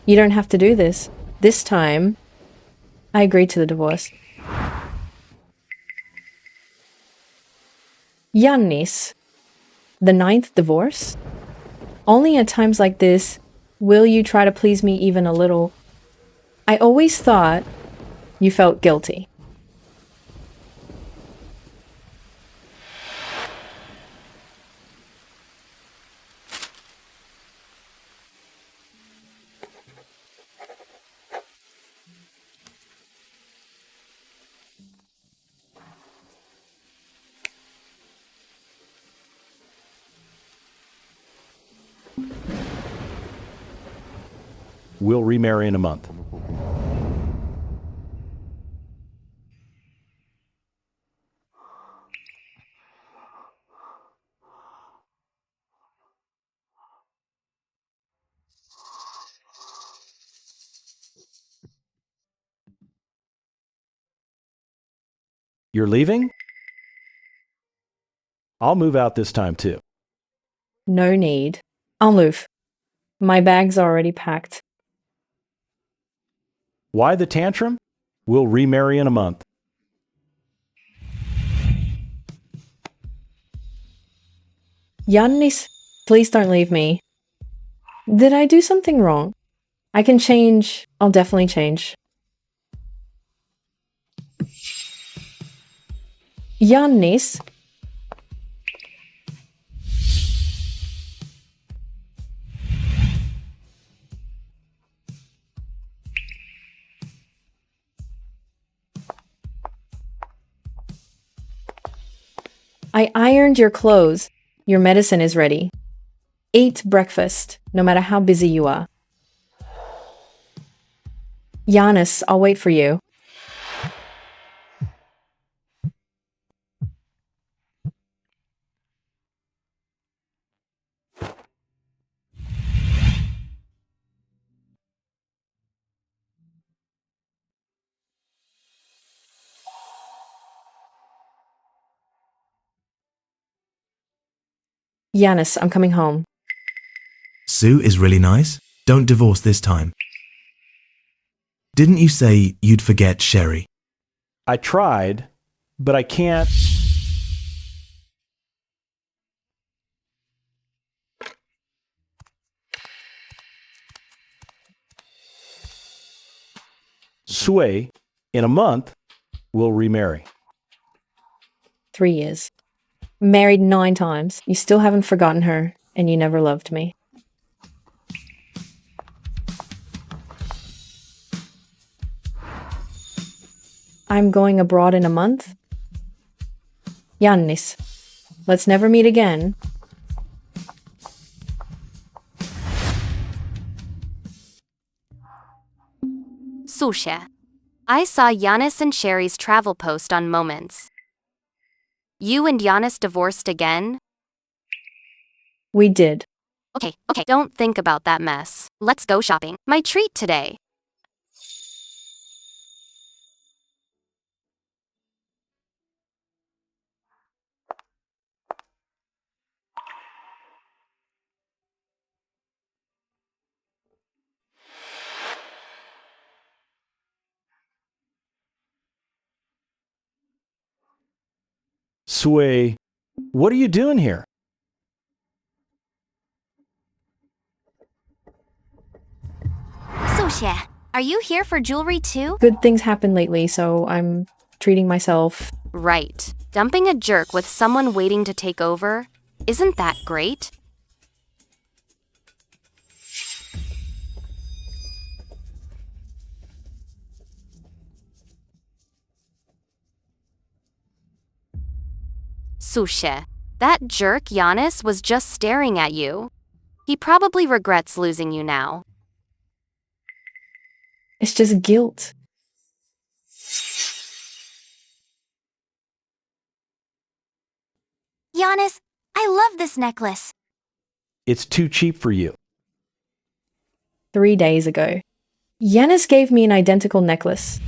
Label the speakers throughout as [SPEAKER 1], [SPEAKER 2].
[SPEAKER 1] You don't have to do this. This time, I agreed to the divorce. Yannis, the 9th divorce? Only at times like this will you try to please me even a little. I always thought you felt guilty.
[SPEAKER 2] We'll remarry in a month. You're leaving? I'll move out this time too.
[SPEAKER 1] No need. I'll move. My bag's already packed.
[SPEAKER 2] Why the tantrum? We'll remarry in a month.
[SPEAKER 1] Yannis, please don't leave me. Did I do something wrong? I can change. I'll definitely change. Yannis. I ironed your clothes. Your medicine is ready. Ate breakfast, no matter how busy you are. Yannis, I'll wait for you. Yannis, I'm coming home.
[SPEAKER 3] Sue is really nice. Don't divorce this time. Didn't you say you'd forget Sherry?
[SPEAKER 2] I tried, but I can't. Sway, in a month, we'll remarry.
[SPEAKER 1] 3 years. Married 9 times. You still haven't forgotten her, and you never loved me. I'm going abroad in a month. Yannis, let's never meet again.
[SPEAKER 4] Słuchaj, I saw Yannis and Sherry's travel post on Moments. You and Yannis divorced again?
[SPEAKER 1] We did.
[SPEAKER 4] Okay, don't think about that mess. Let's go shopping. My treat today.
[SPEAKER 2] Sway, what are you doing here?
[SPEAKER 4] Słuchaj, are you here for jewelry too?
[SPEAKER 1] Good things happen lately, so I'm treating myself.
[SPEAKER 4] Right. Dumping a jerk with someone waiting to take over? Isn't that great? Słuchaj, that jerk Yannis was just staring at you. He probably regrets losing you now.
[SPEAKER 1] It's just guilt.
[SPEAKER 4] Yannis, I love this necklace.
[SPEAKER 2] It's too cheap for you.
[SPEAKER 1] 3 days ago. Yannis gave me an identical necklace.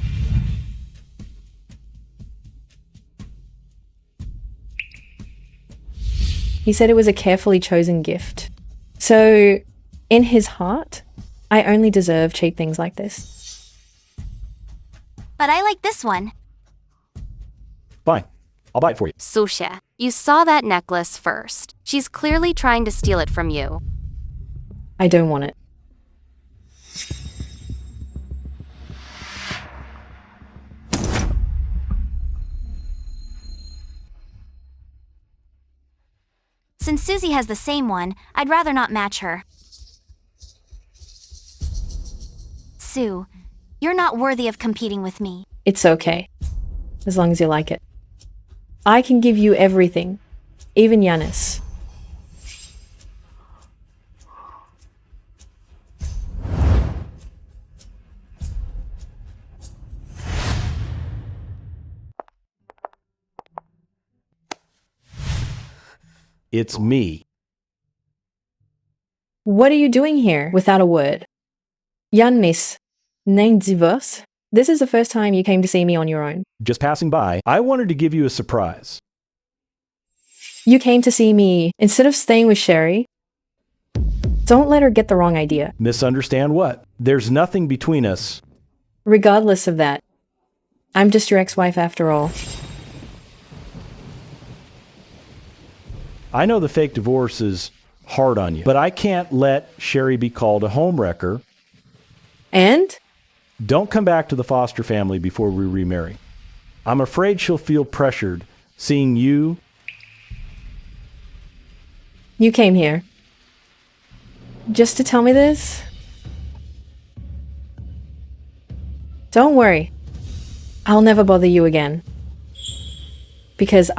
[SPEAKER 1] He said it was a carefully chosen gift. So, in his heart, I only deserve cheap things like this.
[SPEAKER 5] But I like this one.
[SPEAKER 2] Fine. I'll buy it for you.
[SPEAKER 4] Susha, you saw that necklace first. She's clearly trying to steal it from you.
[SPEAKER 1] I don't want it.
[SPEAKER 5] Since Susie has the same one, I'd rather not match her. Sue, you're not worthy of competing with me.
[SPEAKER 1] It's okay. As long as you like it. I can give you everything. Even Giannis.
[SPEAKER 2] It's me.
[SPEAKER 1] What are you doing here without a word? Giannis, named divorce? This is the first time you came to see me on your own.
[SPEAKER 2] Just passing by. I wanted to give you a surprise.
[SPEAKER 1] You came to see me instead of staying with Sherry. Don't let her get the wrong idea.
[SPEAKER 2] Misunderstand what? There's nothing between us.
[SPEAKER 1] Regardless of that, I'm just your ex-wife after all.
[SPEAKER 2] I know the fake divorce is hard on you, but I can't let Sherry be called a homewrecker.
[SPEAKER 1] And?
[SPEAKER 2] Don't come back to the foster family before we remarry. I'm afraid she'll feel pressured seeing you.
[SPEAKER 1] You came here. Just to tell me this? Don't worry. I'll never bother you again. Because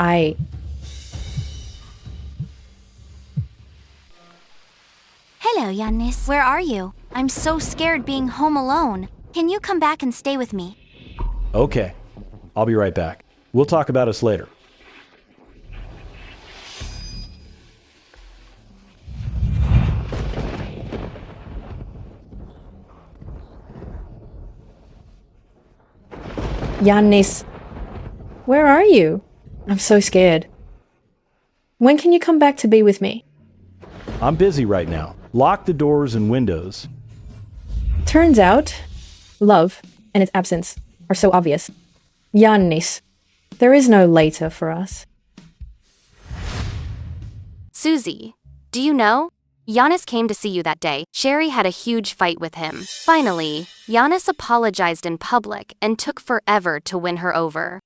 [SPEAKER 5] Hello, Giannis. Where are you? I'm so scared being home alone. Can you come back and stay with me?
[SPEAKER 2] Okay, I'll be right back. We'll talk about us later.
[SPEAKER 1] Giannis, where are you? I'm so scared. When can you come back to be with me?
[SPEAKER 2] I'm busy right now. Lock the doors and windows.
[SPEAKER 1] Turns out, love and its absence are so obvious. Giannis, there is no later for us.
[SPEAKER 4] Susie, do you know? Giannis came to see you that day. Sherry had a huge fight with him. Finally, Giannis apologized in public and took forever to win her over.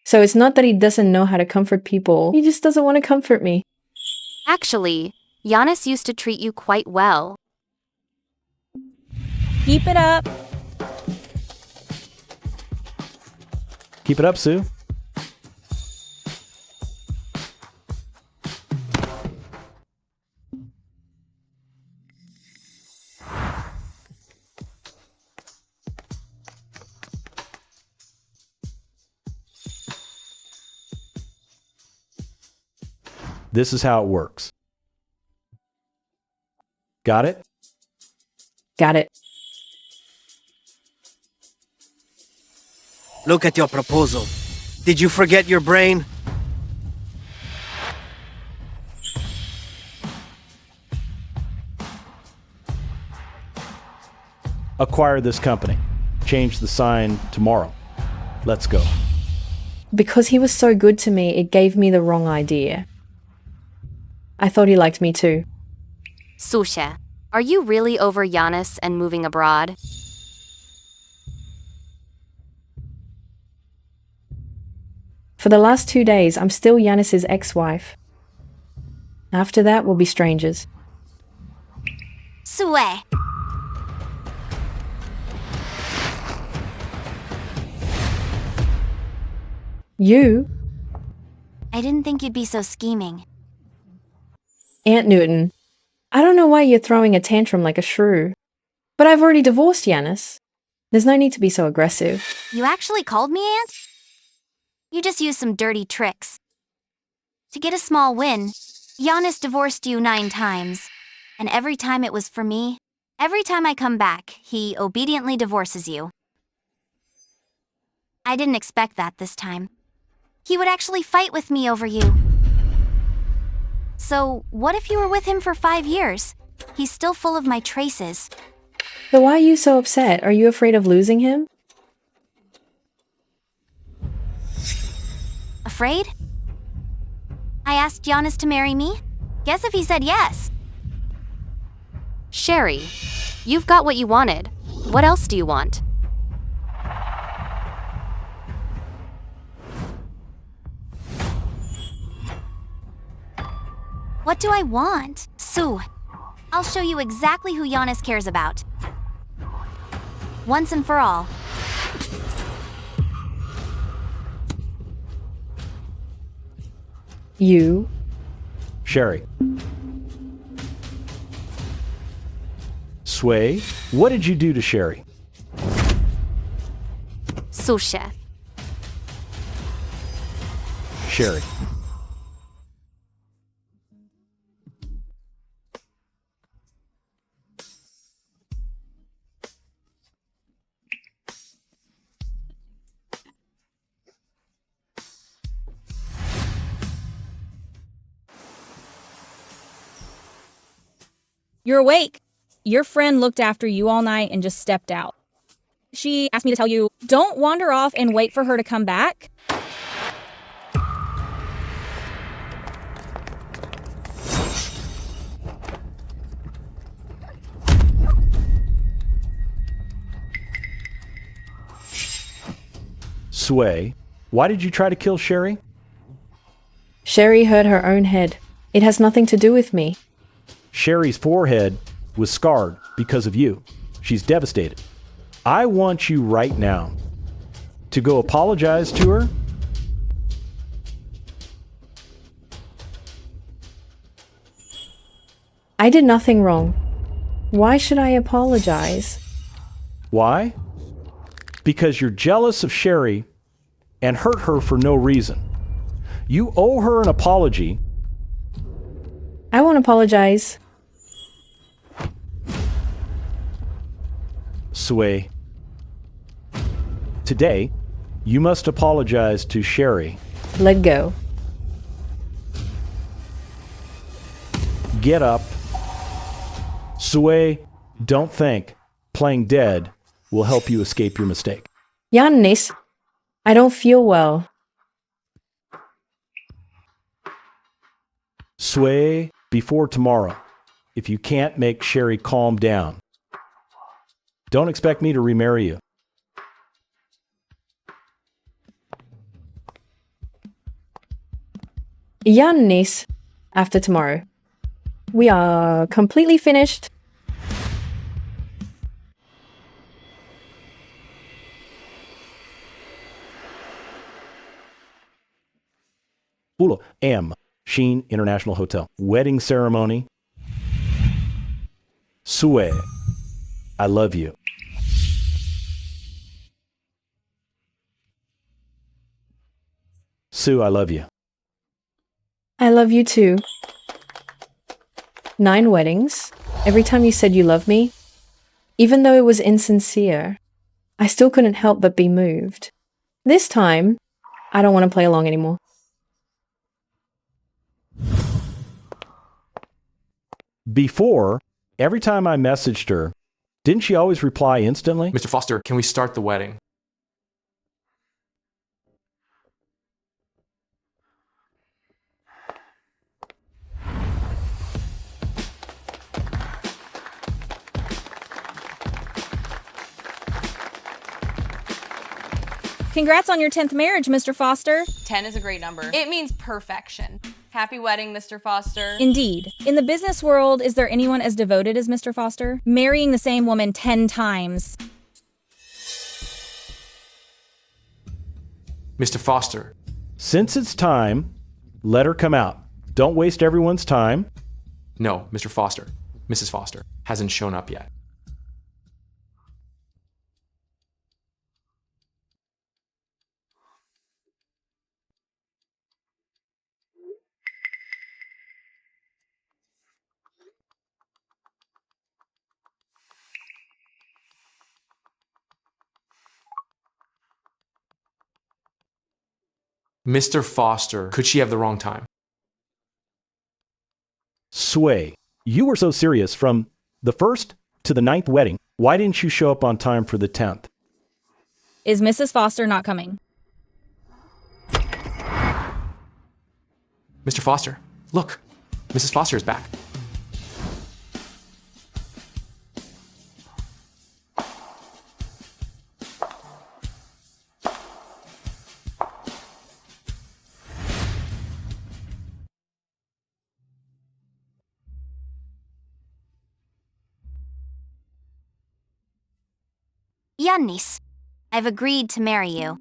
[SPEAKER 1] So it's not that he doesn't know how to comfort people, he just doesn't want to comfort me.
[SPEAKER 4] Actually, Giannis used to treat you quite well.
[SPEAKER 6] Keep it up.
[SPEAKER 2] Keep it up, Sue. This is how it works. Got it?
[SPEAKER 1] Got it.
[SPEAKER 7] Look at your proposal. Did you forget your brain?
[SPEAKER 2] Acquire this company. Change the sign tomorrow. Let's go.
[SPEAKER 1] Because he was so good to me, it gave me the wrong idea. I thought he liked me too.
[SPEAKER 4] Susha, are you really over Giannis and moving abroad?
[SPEAKER 1] For the last 2 days, I'm still Giannis's ex-wife. After that, we'll be strangers.
[SPEAKER 5] Sue.
[SPEAKER 1] You,
[SPEAKER 5] I didn't think you'd be so scheming.
[SPEAKER 1] Aunt Newton, I don't know why you're throwing a tantrum like a shrew. But I've already divorced Giannis. There's no need to be so aggressive.
[SPEAKER 5] You actually called me Aunt? You just used some dirty tricks. To get a small win, Giannis divorced you 9 times. And every time it was for me, every time I come back, he obediently divorces you. I didn't expect that this time. He would actually fight with me over you. So, what if you were with him for 5 years? He's still full of my traces.
[SPEAKER 1] So why are you so upset? Are you afraid of losing him?
[SPEAKER 5] Afraid? I asked Giannis to marry me. Guess if he said yes.
[SPEAKER 4] Sherry, you've got what you wanted. What else do you want?
[SPEAKER 5] What do I want? Sue, I'll show you exactly who Giannis cares about. Once and for all.
[SPEAKER 1] You.
[SPEAKER 2] Sherry. Sway, what did you do to Sherry?
[SPEAKER 4] Susie.
[SPEAKER 2] Sherry.
[SPEAKER 6] You're awake. Your friend looked after you all night and just stepped out. She asked me to tell you, don't wander off and wait for her to come back.
[SPEAKER 2] Sway, why did you try to kill Sherry?
[SPEAKER 1] Sherry hurt her own head. It has nothing to do with me.
[SPEAKER 2] Sherry's forehead was scarred because of you. She's devastated. I want you right now to go apologize to her.
[SPEAKER 1] I did nothing wrong. Why should I apologize?
[SPEAKER 2] Why? Because you're jealous of Sherry and hurt her for no reason. You owe her an apology.
[SPEAKER 1] I won't apologize.
[SPEAKER 2] Sway, today, you must apologize to Sherry.
[SPEAKER 1] Let go.
[SPEAKER 2] Get up. Sway, don't think playing dead will help you escape your mistake.
[SPEAKER 1] Giannis, I don't feel well.
[SPEAKER 2] Sway, before tomorrow, if you can't make Sherry calm down, don't expect me to remarry you.
[SPEAKER 1] Giannis, after tomorrow. We are completely finished.
[SPEAKER 2] Ulo, M. Sheen International Hotel. Wedding ceremony. Sway, I love you. Sue, I love you.
[SPEAKER 1] I love you too. 9 weddings. Every time you said you love me, even though it was insincere, I still couldn't help but be moved. This time, I don't want to play along anymore.
[SPEAKER 2] Before, every time I messaged her, didn't she always reply instantly?
[SPEAKER 8] Mr. Foster, can we start the wedding?
[SPEAKER 6] Congrats on your 10th marriage, Mr. Foster.
[SPEAKER 9] 10 is a great number. It means perfection. Happy wedding, Mr. Foster.
[SPEAKER 6] Indeed. In the business world, is there anyone as devoted as Mr. Foster? Marrying the same woman 10 times.
[SPEAKER 8] Mr. Foster.
[SPEAKER 2] Since it's time, let her come out. Don't waste everyone's time.
[SPEAKER 8] No, Mr. Foster. Mrs. Foster hasn't shown up yet. Mr. Foster, could she have the wrong time?
[SPEAKER 2] Sway, You were so serious from the first to the 9th wedding. Why didn't you show up on time for the 10th?
[SPEAKER 6] Is Mrs. Foster not coming?
[SPEAKER 8] Mr. Foster, look. Mrs. Foster is back.
[SPEAKER 5] Yannis, I've agreed to marry you.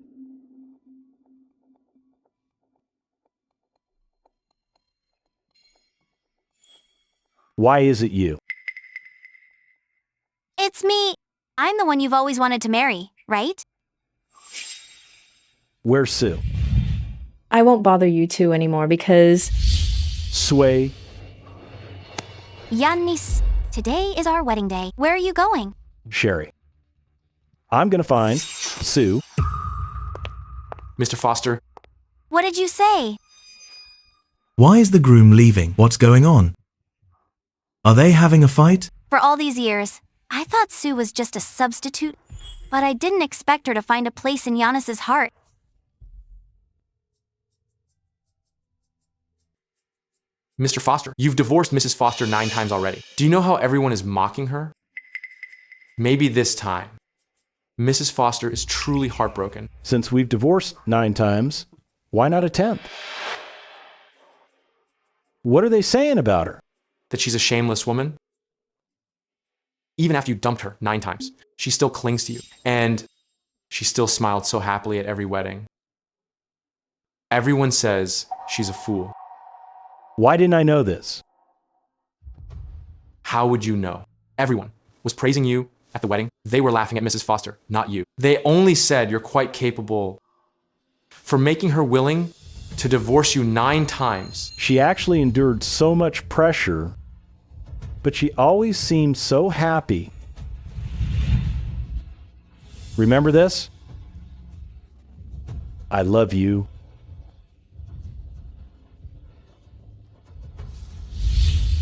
[SPEAKER 2] Why is it you?
[SPEAKER 5] It's me. I'm the one you've always wanted to marry, right?
[SPEAKER 2] Where's Sue?
[SPEAKER 1] I won't bother you two anymore because
[SPEAKER 2] Sway.
[SPEAKER 5] Yannis, today is our wedding day. Where are you going?
[SPEAKER 2] Sherry. I'm going to find Sue.
[SPEAKER 8] Mr. Foster,
[SPEAKER 5] What did you say?
[SPEAKER 3] Why is the groom leaving? What's going on? Are they having a fight?
[SPEAKER 5] For all these years, I thought Sue was just a substitute, but I didn't expect her to find a place in Giannis's heart.
[SPEAKER 8] Mr. Foster, you've divorced Mrs. Foster 9 times already. Do you know how everyone is mocking her? Maybe this time, Mrs. Foster is truly heartbroken.
[SPEAKER 2] Since we've divorced 9 times, why not a 10th? What are they saying about her?
[SPEAKER 8] That she's a shameless woman. Even after you dumped her 9 times, she still clings to you. And she still smiled so happily at every wedding. Everyone says she's a fool.
[SPEAKER 2] Why didn't I know this?
[SPEAKER 8] How would you know? Everyone was praising you at the wedding. They were laughing at Mrs. Foster, not you. They only said you're quite capable for making her willing to divorce you 9 times.
[SPEAKER 2] She actually endured so much pressure, but she always seemed so happy. Remember this? I love you.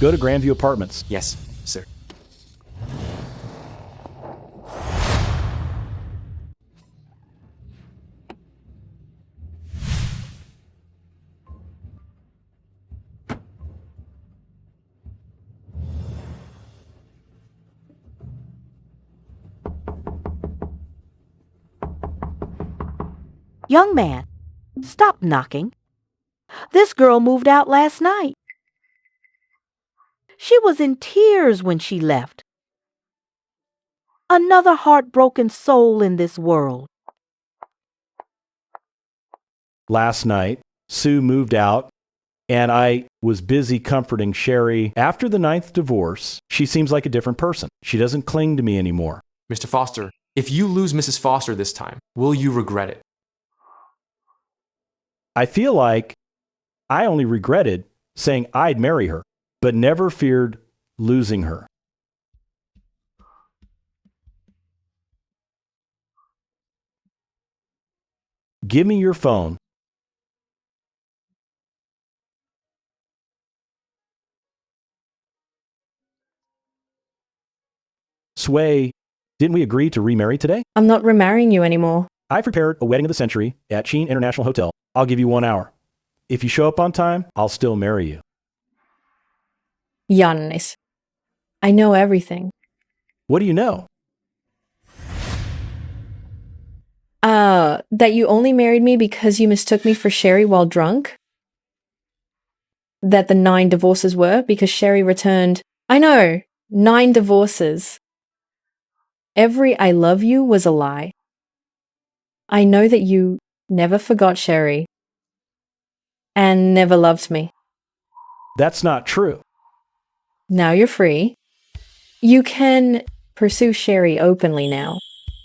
[SPEAKER 2] Go to Grandview Apartments.
[SPEAKER 8] Yes, sir.
[SPEAKER 10] Young man, stop knocking. This girl moved out last night. She was in tears when she left. Another heartbroken soul in this world.
[SPEAKER 2] Last night, Sue moved out, and I was busy comforting Sherry. After the 9th divorce, she seems like a different person. She doesn't cling to me anymore.
[SPEAKER 8] Mr. Foster, if you lose Mrs. Foster this time, will you regret it?
[SPEAKER 2] I feel like I only regretted saying I'd marry her, but never feared losing her. Give me your phone. Sway, didn't we agree to remarry today?
[SPEAKER 1] I'm not remarrying you anymore.
[SPEAKER 2] I prepared a wedding of the century at Sheen International Hotel. I'll give you 1 hour. If you show up on time, I'll still marry you.
[SPEAKER 1] Yannis, I know everything.
[SPEAKER 2] What do you know?
[SPEAKER 1] That you only married me because you mistook me for Sherry while drunk? That the 9 divorces were because Sherry returned. I know, 9 divorces. Every I love you was a lie. I know that you never forgot Sherry and never loved me.
[SPEAKER 2] That's not true.
[SPEAKER 1] Now you're free. You can pursue Sherry openly now.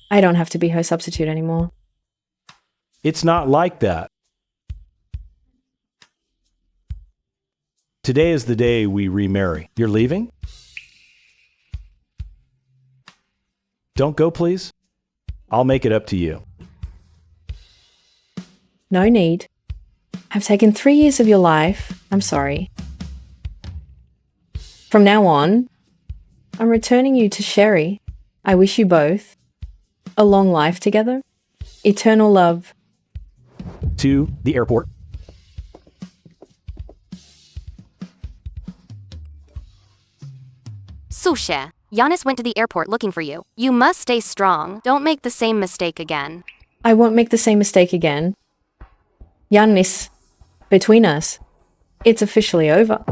[SPEAKER 1] I don't have to be her substitute anymore.
[SPEAKER 2] It's not like that. Today is the day we remarry. You're leaving? Don't go, please. I'll make it up to you.
[SPEAKER 1] No need. I've taken 3 years of your life. I'm sorry. From now on, I'm returning you to Sherry. I wish you both a long life together, eternal love.
[SPEAKER 2] To the airport.
[SPEAKER 4] Sushe, Giannis went to the airport looking for you. You must stay strong. Don't make the same mistake again.
[SPEAKER 1] I won't make the same mistake again. Giannis, between us, it's officially over.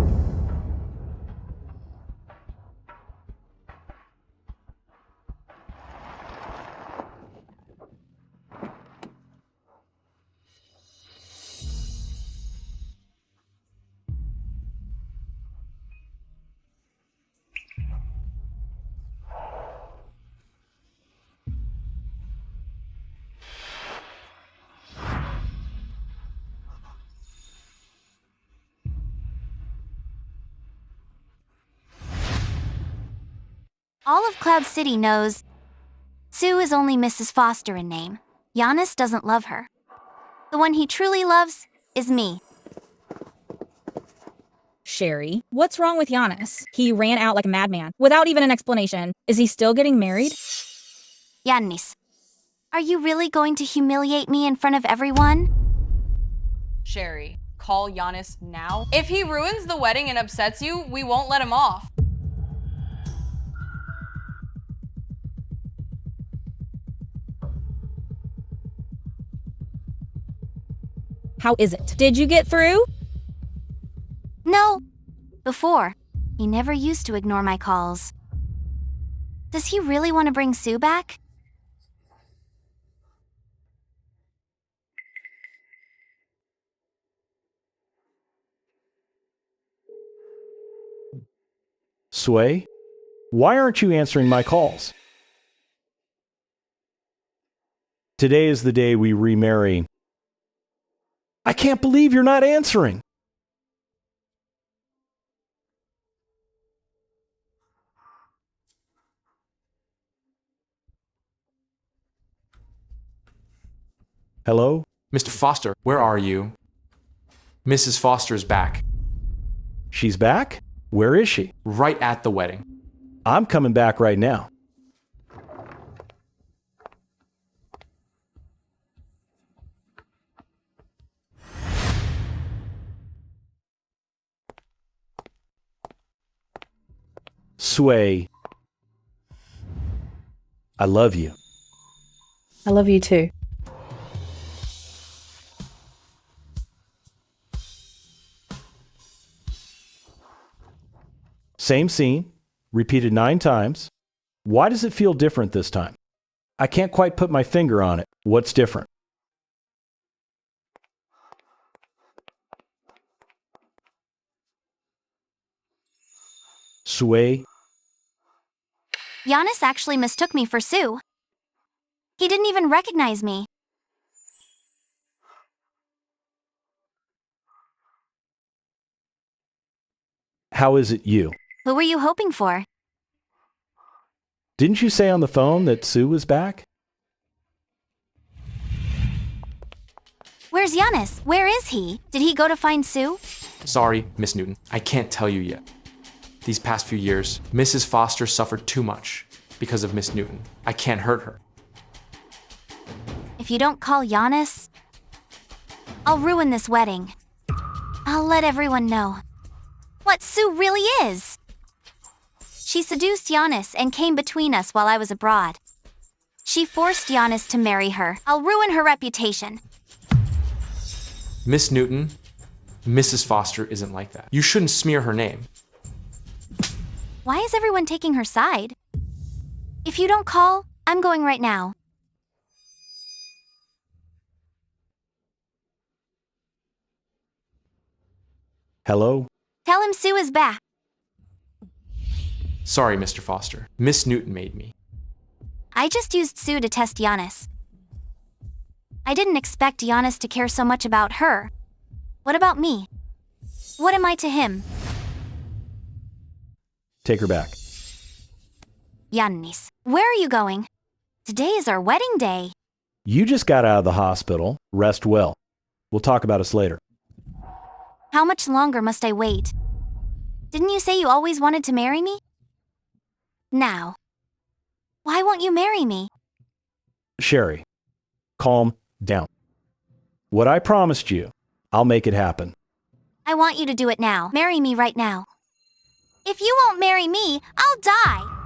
[SPEAKER 5] All of Cloud City knows Sue is only Mrs. Foster in name. Giannis doesn't love her. The one he truly loves is me.
[SPEAKER 6] Sherry, what's wrong with Giannis? He ran out like a madman, without even an explanation. Is he still getting married?
[SPEAKER 5] Giannis, are you really going to humiliate me in front of everyone?
[SPEAKER 9] Sherry, call Giannis now. If he ruins the wedding and upsets you, we won't let him off.
[SPEAKER 6] How is it? Did you get through?
[SPEAKER 5] No. Before, he never used to ignore my calls. Does he really want to bring Sue back?
[SPEAKER 2] Sway, why aren't you answering my calls? Today is the day we remarry. I can't believe you're not answering. Hello?
[SPEAKER 8] Mr. Foster, where are you? Mrs. Foster is back.
[SPEAKER 2] She's back? Where is she?
[SPEAKER 8] Right at the wedding.
[SPEAKER 2] I'm coming back right now. Sway, I love you.
[SPEAKER 1] I love you too.
[SPEAKER 2] Same scene, repeated 9 times. Why does it feel different this time? I can't quite put my finger on it. What's different? Sway,
[SPEAKER 5] Giannis actually mistook me for Sue. He didn't even recognize me.
[SPEAKER 2] how is it you?
[SPEAKER 5] Who were you hoping for?
[SPEAKER 2] Didn't you say on the phone that Sue was back?
[SPEAKER 5] Where's Giannis? Where is he? Did he go to find Sue?
[SPEAKER 8] Sorry, Miss Newton. I can't tell you yet. These past few years, Mrs. Foster suffered too much because of Miss Newton. I can't hurt her.
[SPEAKER 5] If you don't call Giannis, I'll ruin this wedding. I'll let everyone know what Sue really is. She seduced Giannis and came between us while I was abroad. She forced Giannis to marry her. I'll ruin her reputation.
[SPEAKER 8] Miss Newton, Mrs. Foster isn't like that. You shouldn't smear her name.
[SPEAKER 5] Why is everyone taking her side? If you don't call, I'm going right now.
[SPEAKER 2] Hello?
[SPEAKER 5] Tell him Sue is back.
[SPEAKER 8] Sorry, Mr. Foster. Miss Newton made me.
[SPEAKER 5] I just used Sue to test Giannis. I didn't expect Giannis to care so much about her. What about me? What am I to him?
[SPEAKER 2] Take her back.
[SPEAKER 5] Giannis, where are you going? Today is our wedding day.
[SPEAKER 2] You just got out of the hospital. Rest well. We'll talk about us later.
[SPEAKER 5] How much longer must I wait? Didn't you say you always wanted to marry me? Now, why won't you marry me?
[SPEAKER 2] Sherry, calm down. What I promised you, I'll make it happen.
[SPEAKER 5] I want you to do it now. Marry me right now. If you won't marry me, I'll die.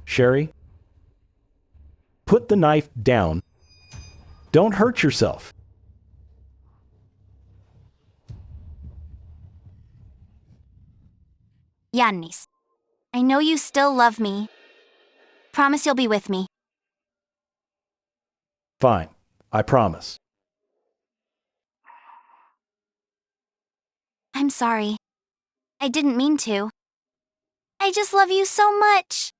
[SPEAKER 2] Sherry, put the knife down. Don't hurt yourself.
[SPEAKER 5] Yannis, I know you still love me. Promise you'll be with me.
[SPEAKER 2] Fine, I promise.
[SPEAKER 5] I'm sorry. I didn't mean to. I just love you so much.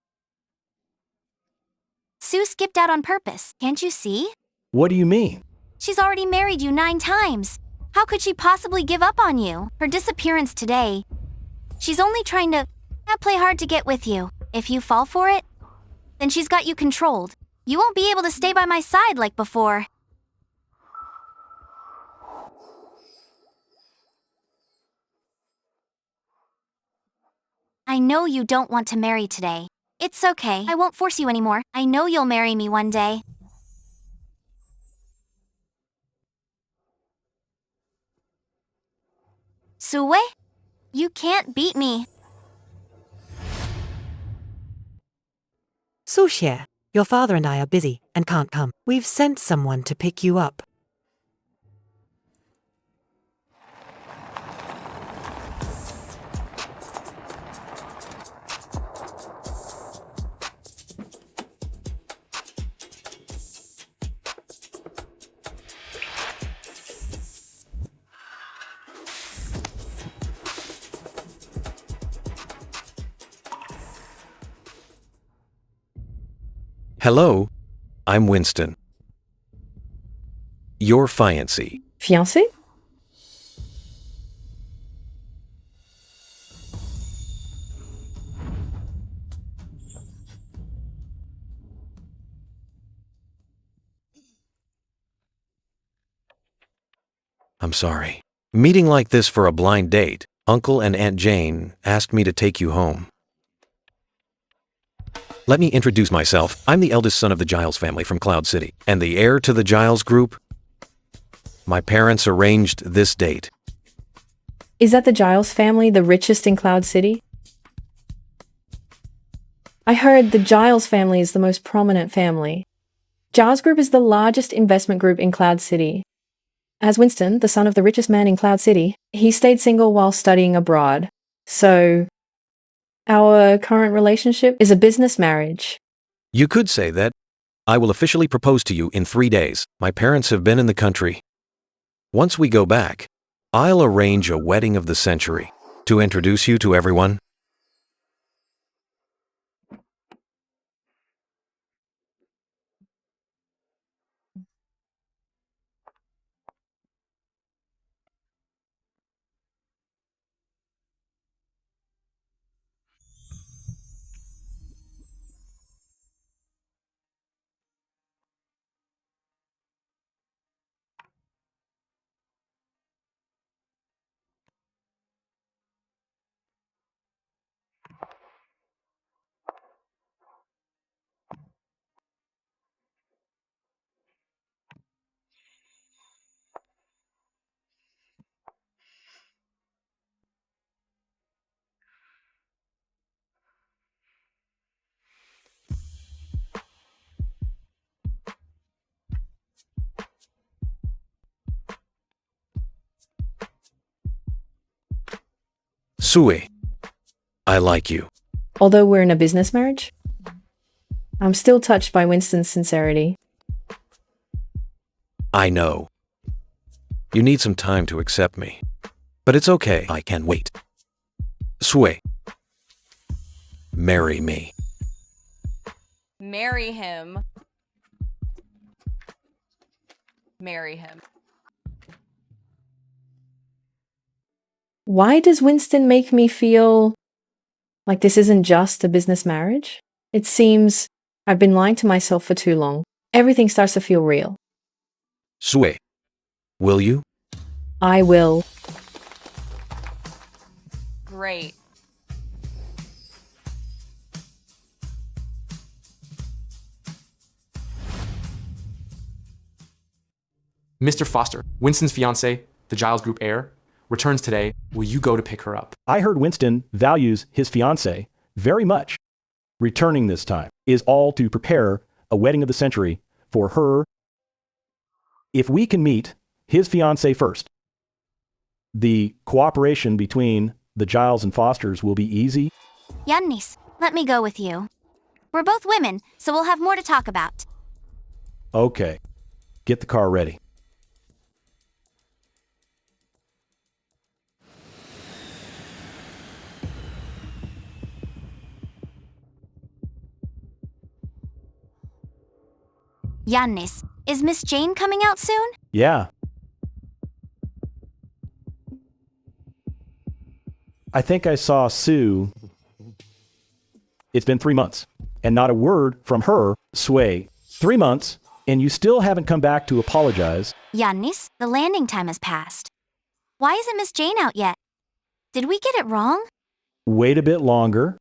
[SPEAKER 5] Sue skipped out on purpose, can't you see?
[SPEAKER 2] What do you mean?
[SPEAKER 5] She's already married you 9 times. How could she possibly give up on you? Her disappearance today. She's only trying to play hard to get with you. If you fall for it, then she's got you controlled. You won't be able to stay by my side like before. I know you don't want to marry today. It's okay. I won't force you anymore. I know you'll marry me one day. Sue, you can't beat me.
[SPEAKER 11] Sushie, your father and I are busy and can't come. We've sent someone to pick you up.
[SPEAKER 12] Hello, I'm Winston. Your fiancé.
[SPEAKER 1] Fiancé?
[SPEAKER 12] I'm sorry. Meeting like this for a blind date. Uncle and Aunt Jane asked me to take you home. Let me introduce myself. I'm the eldest son of the Giles family from Cloud City, and the heir to the Giles group. My parents arranged this date.
[SPEAKER 1] Is that the Giles family the richest in Cloud City? I heard the Giles family is the most prominent family. Giles Group is the largest investment group in Cloud City. As Winston, the son of the richest man in Cloud City, he stayed single while studying abroad. So, our current relationship is a business marriage.
[SPEAKER 12] You could say that. I will officially propose to you in 3 days. My parents have been in the country. Once we go back, I'll arrange a wedding of the century to introduce you to everyone. Sue, I like you.
[SPEAKER 1] Although we're in a business marriage, I'm still touched by Winston's sincerity.
[SPEAKER 12] I know. You need some time to accept me. But it's okay, I can wait. Sue, marry me.
[SPEAKER 9] Marry him. Marry him.
[SPEAKER 1] Why does Winston make me feel like this isn't just a business marriage? It seems I've been lying to myself for too long. Everything starts to feel real.
[SPEAKER 12] Sue, will you?
[SPEAKER 1] I will.
[SPEAKER 9] Great.
[SPEAKER 8] Mr. Foster, Winston's fiance, the Giles Group heir, returns today. Will you go to pick her up?
[SPEAKER 2] I heard Winston values his fiancée very much. Returning this time is all to prepare a wedding of the century for her. If we can meet his fiancée first, the cooperation between the Giles and Fosters will be easy.
[SPEAKER 5] Yannis, let me go with you. We're both women, so we'll have more to talk about.
[SPEAKER 2] Okay, get the car ready.
[SPEAKER 5] Yannis, is Miss Jane coming out soon?
[SPEAKER 2] Yeah. I think I saw Sue. It's been 3 months, and not a word from her. Sway. 3 months, and you still haven't come back to apologize.
[SPEAKER 5] Yannis, the landing time has passed. Why isn't Miss Jane out yet? Did we get it wrong?
[SPEAKER 2] Wait a bit longer.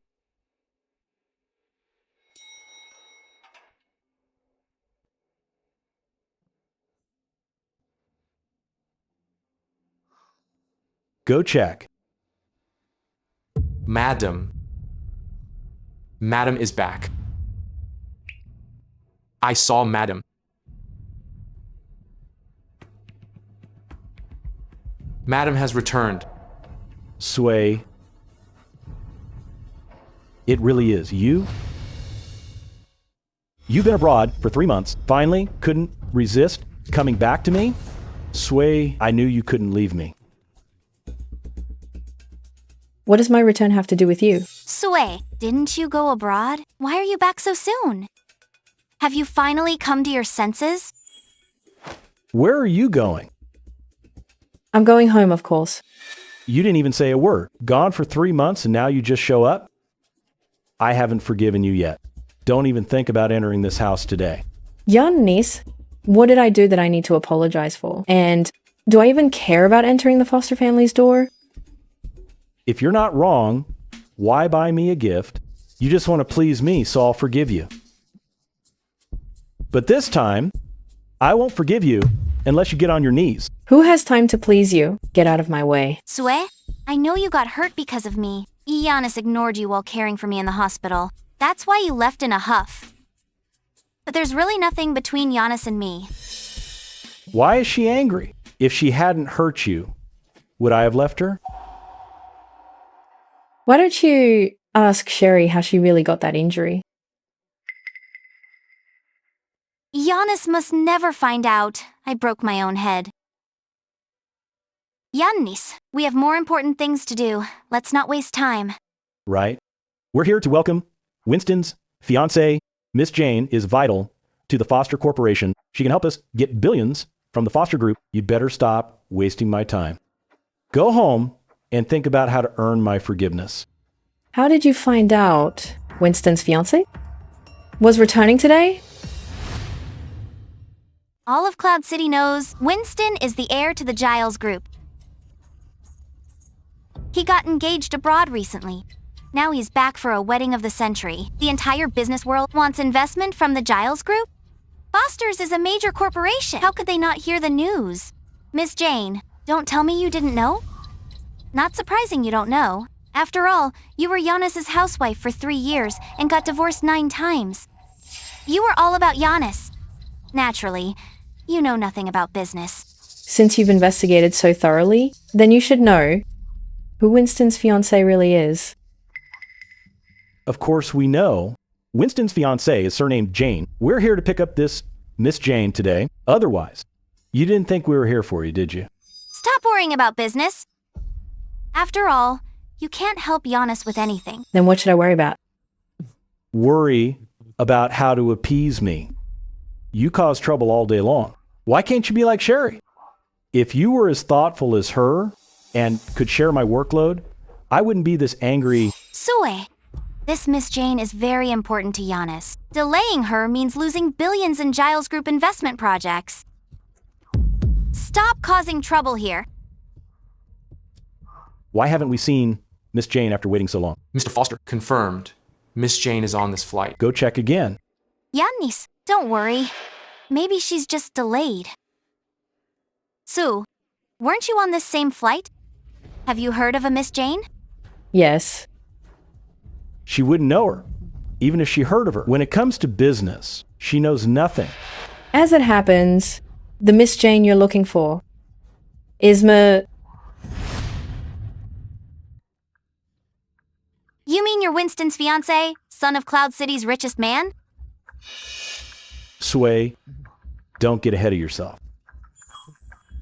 [SPEAKER 2] Go check.
[SPEAKER 8] Madam. Madam is back. I saw Madam. Madam has returned.
[SPEAKER 2] Sway. It really is. You? You've been abroad for 3 months. Finally, couldn't resist coming back to me? Sway, I knew you couldn't leave me.
[SPEAKER 1] What does my return have to do with you?
[SPEAKER 5] Sway, didn't you go abroad? Why are you back so soon? Have you finally come to your senses?
[SPEAKER 2] Where are you going?
[SPEAKER 1] I'm going home, of course.
[SPEAKER 2] You didn't even say a word. Gone for 3 months and now you just show up? I haven't forgiven you yet. Don't even think about entering this house today.
[SPEAKER 1] Yannis, what did I do that I need to apologize for? And do I even care about entering the Foster family's door?
[SPEAKER 2] If you're not wrong, why buy me a gift? You just want to please me, so I'll forgive you. But this time, I won't forgive you unless you get on your knees.
[SPEAKER 1] Who has time to please you? Get out of my way.
[SPEAKER 5] Sway, I know you got hurt because of me. Yannis ignored you while caring for me in the hospital. That's why you left in a huff. But there's really nothing between Yannis and me.
[SPEAKER 2] Why is she angry? If she hadn't hurt you, would I have left her?
[SPEAKER 1] Why don't you ask Sherry how she really got that injury?
[SPEAKER 5] Yannis must never find out. I broke my own head. Yannis, we have more important things to do. Let's not waste time.
[SPEAKER 2] Right. We're here to welcome Winston's fiancée. Miss Jane is vital to the Foster Corporation. She can help us get billions from the Foster Group. You'd better stop wasting my time. Go home and think about how to earn my forgiveness.
[SPEAKER 1] How did you find out Winston's fiancé was returning today?
[SPEAKER 5] All of Cloud City knows Winston is the heir to the Giles Group. He got engaged abroad recently. Now he's back for a wedding of the century. The entire business world wants investment from the Giles Group. Foster's is a major corporation. How could they not hear the news? Miss Jane, don't tell me you didn't know? Not surprising you don't know. After all, you were Yannis's housewife for 3 years and got divorced 9 times. You were all about Yannis. Naturally, you know nothing about business.
[SPEAKER 1] Since you've investigated so thoroughly, then you should know who Winston's fiancée really is.
[SPEAKER 2] Of course we know. Winston's fiancée is surnamed Jane. We're here to pick up this Miss Jane today. Otherwise, you didn't think we were here for you, did you?
[SPEAKER 5] Stop worrying about business. After all, you can't help Yannis with anything.
[SPEAKER 1] Then what should I worry about?
[SPEAKER 2] Worry about how to appease me. You cause trouble all day long. Why can't you be like Sherry? If you were as thoughtful as her and could share my workload, I wouldn't be this angry.
[SPEAKER 5] Sue, This Miss Jane is very important to Giannis. Delaying her means losing billions in Giles Group investment projects. Stop causing trouble here.
[SPEAKER 2] Why haven't we seen Miss Jane after waiting so long?
[SPEAKER 8] Mr. Foster, confirmed. Miss Jane is on this flight.
[SPEAKER 2] Go check again.
[SPEAKER 5] Giannis, don't worry. Maybe she's just delayed. Sue, weren't you on this same flight? Have you heard of a Miss Jane?
[SPEAKER 1] Yes.
[SPEAKER 2] She wouldn't know her, even if she heard of her. When it comes to business, she knows nothing.
[SPEAKER 1] As it happens, the Miss Jane you're looking for is
[SPEAKER 5] You mean you're Winston's fiancé, son of Cloud City's richest man?
[SPEAKER 2] Sway, don't get ahead of yourself.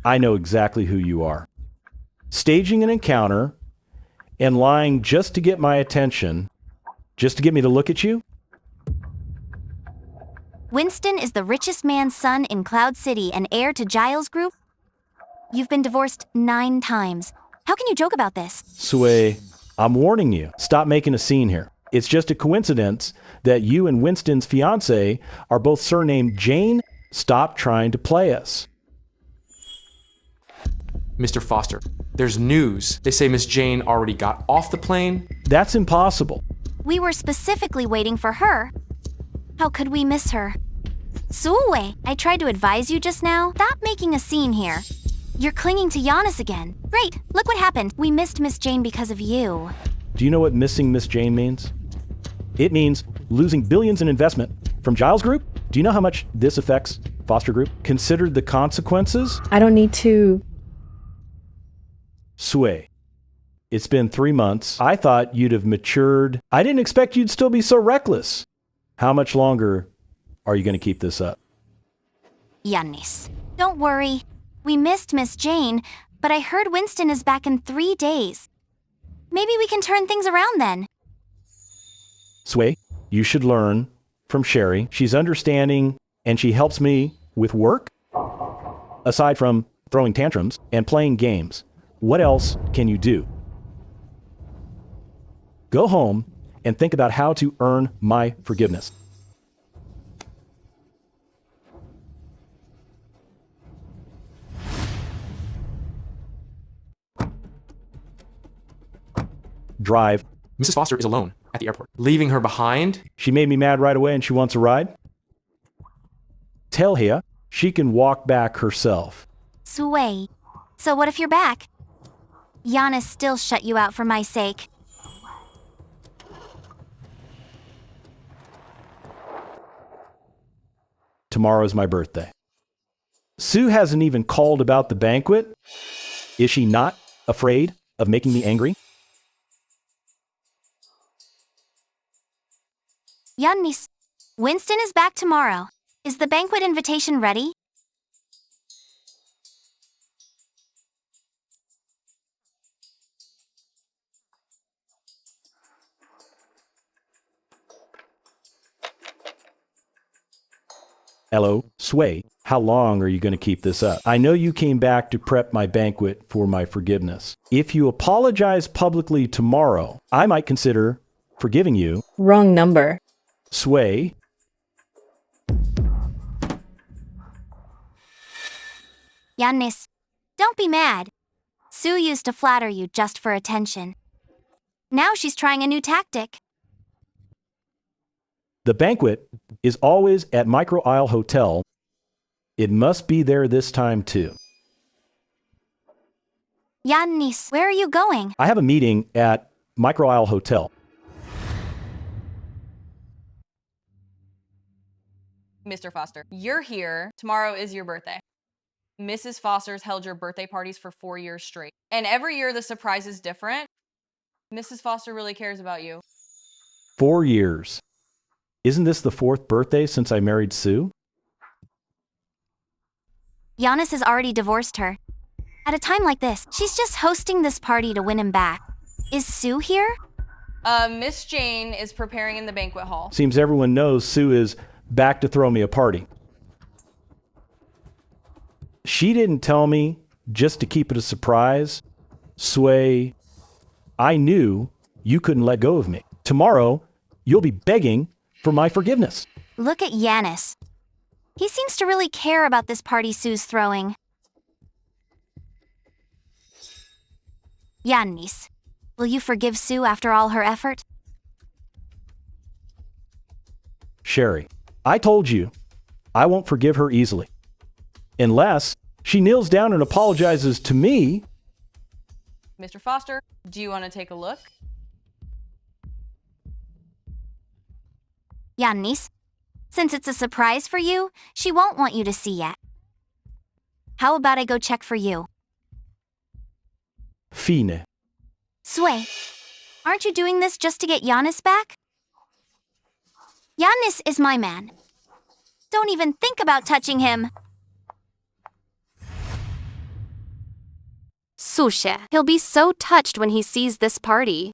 [SPEAKER 2] I know exactly who you are. Staging an encounter and lying just to get my attention, just to get me to look at you?
[SPEAKER 5] Winston is the richest man's son in Cloud City and heir to Giles Group? You've been divorced 9 times. How can you joke about this?
[SPEAKER 2] Sway, I'm warning you. Stop making a scene here. It's just a coincidence that you and Winston's fiancé are both surnamed Jane. Stop trying to play us.
[SPEAKER 8] Mr. Foster, there's news. They say Miss Jane already got off the plane.
[SPEAKER 2] That's impossible.
[SPEAKER 5] We were specifically waiting for her. How could we miss her? Sue, I tried to advise you just now. Stop making a scene here. You're clinging to Giannis again. Great, look what happened. We missed Miss Jane because of you.
[SPEAKER 2] Do you know what missing Miss Jane means? It means losing billions in investment from Giles Group. Do you know how much this affects Foster Group? Consider the consequences.
[SPEAKER 1] I don't need to.
[SPEAKER 2] Sway, it's been 3 months. I thought you'd have matured. I didn't expect you'd still be so reckless. How much longer are you going to keep this up?
[SPEAKER 5] Giannis, don't worry. We missed Miss Jane, but I heard Winston is back in 3 days. Maybe we can turn things around then.
[SPEAKER 2] Sway, you should learn from Sherry. She's understanding and she helps me with work. Aside from throwing tantrums and playing games, what else can you do? Go home and think about how to earn my forgiveness. Drive.
[SPEAKER 8] Mrs. Foster is alone at the airport. Leaving her behind?
[SPEAKER 2] She made me mad right away and she wants a ride. Tell her she can walk back herself.
[SPEAKER 5] Sway, so what if you're back? Giannis still shut you out for my sake.
[SPEAKER 2] Tomorrow's my birthday. Sue hasn't even called about the banquet. Is she not afraid of making me angry?
[SPEAKER 5] Giannis, Winston is back tomorrow. Is the banquet invitation ready?
[SPEAKER 2] Hello, Sway. How long are you going to keep this up? I know you came back to prep my banquet for my forgiveness. If you apologize publicly tomorrow, I might consider forgiving you.
[SPEAKER 1] Wrong number.
[SPEAKER 2] Sway.
[SPEAKER 5] Giannis, don't be mad. Sue used to flatter you just for attention. Now she's trying a new tactic.
[SPEAKER 2] The banquet is always at Micro Isle Hotel. It must be there this time too.
[SPEAKER 5] Giannis, where are you going?
[SPEAKER 2] I have a meeting at Micro Isle Hotel.
[SPEAKER 9] Mr. Foster, you're here. Tomorrow is your birthday. Mrs. Foster's held your birthday parties for 4 years straight. And every year the surprise is different. Mrs. Foster really cares about you.
[SPEAKER 2] 4 years. Isn't this the 4th birthday since I married Sue?
[SPEAKER 5] Giannis has already divorced her. At a time like this, she's just hosting this party to win him back. Is Sue here?
[SPEAKER 9] Miss Jane is preparing in the banquet hall.
[SPEAKER 2] Seems everyone knows Sue is back to throw me a party. She didn't tell me just to keep it a surprise. Sway, I knew you couldn't let go of me. Tomorrow, you'll be begging for my forgiveness.
[SPEAKER 5] Look at Giannis. He seems to really care about this party Sue's throwing. Giannis, will you forgive Sue after all her effort?
[SPEAKER 2] Sherry, I told you I won't forgive her easily. Unless she kneels down and apologizes to me.
[SPEAKER 9] Mr. Foster, do you want to take a look?
[SPEAKER 5] Giannis, since it's a surprise for you, she won't want you to see yet. How about I go check for you?
[SPEAKER 2] Fine.
[SPEAKER 5] Sway, aren't you doing this just to get Giannis back? Giannis is my man. Don't even think about touching him.
[SPEAKER 4] Sushe, he'll be so touched when he sees this party.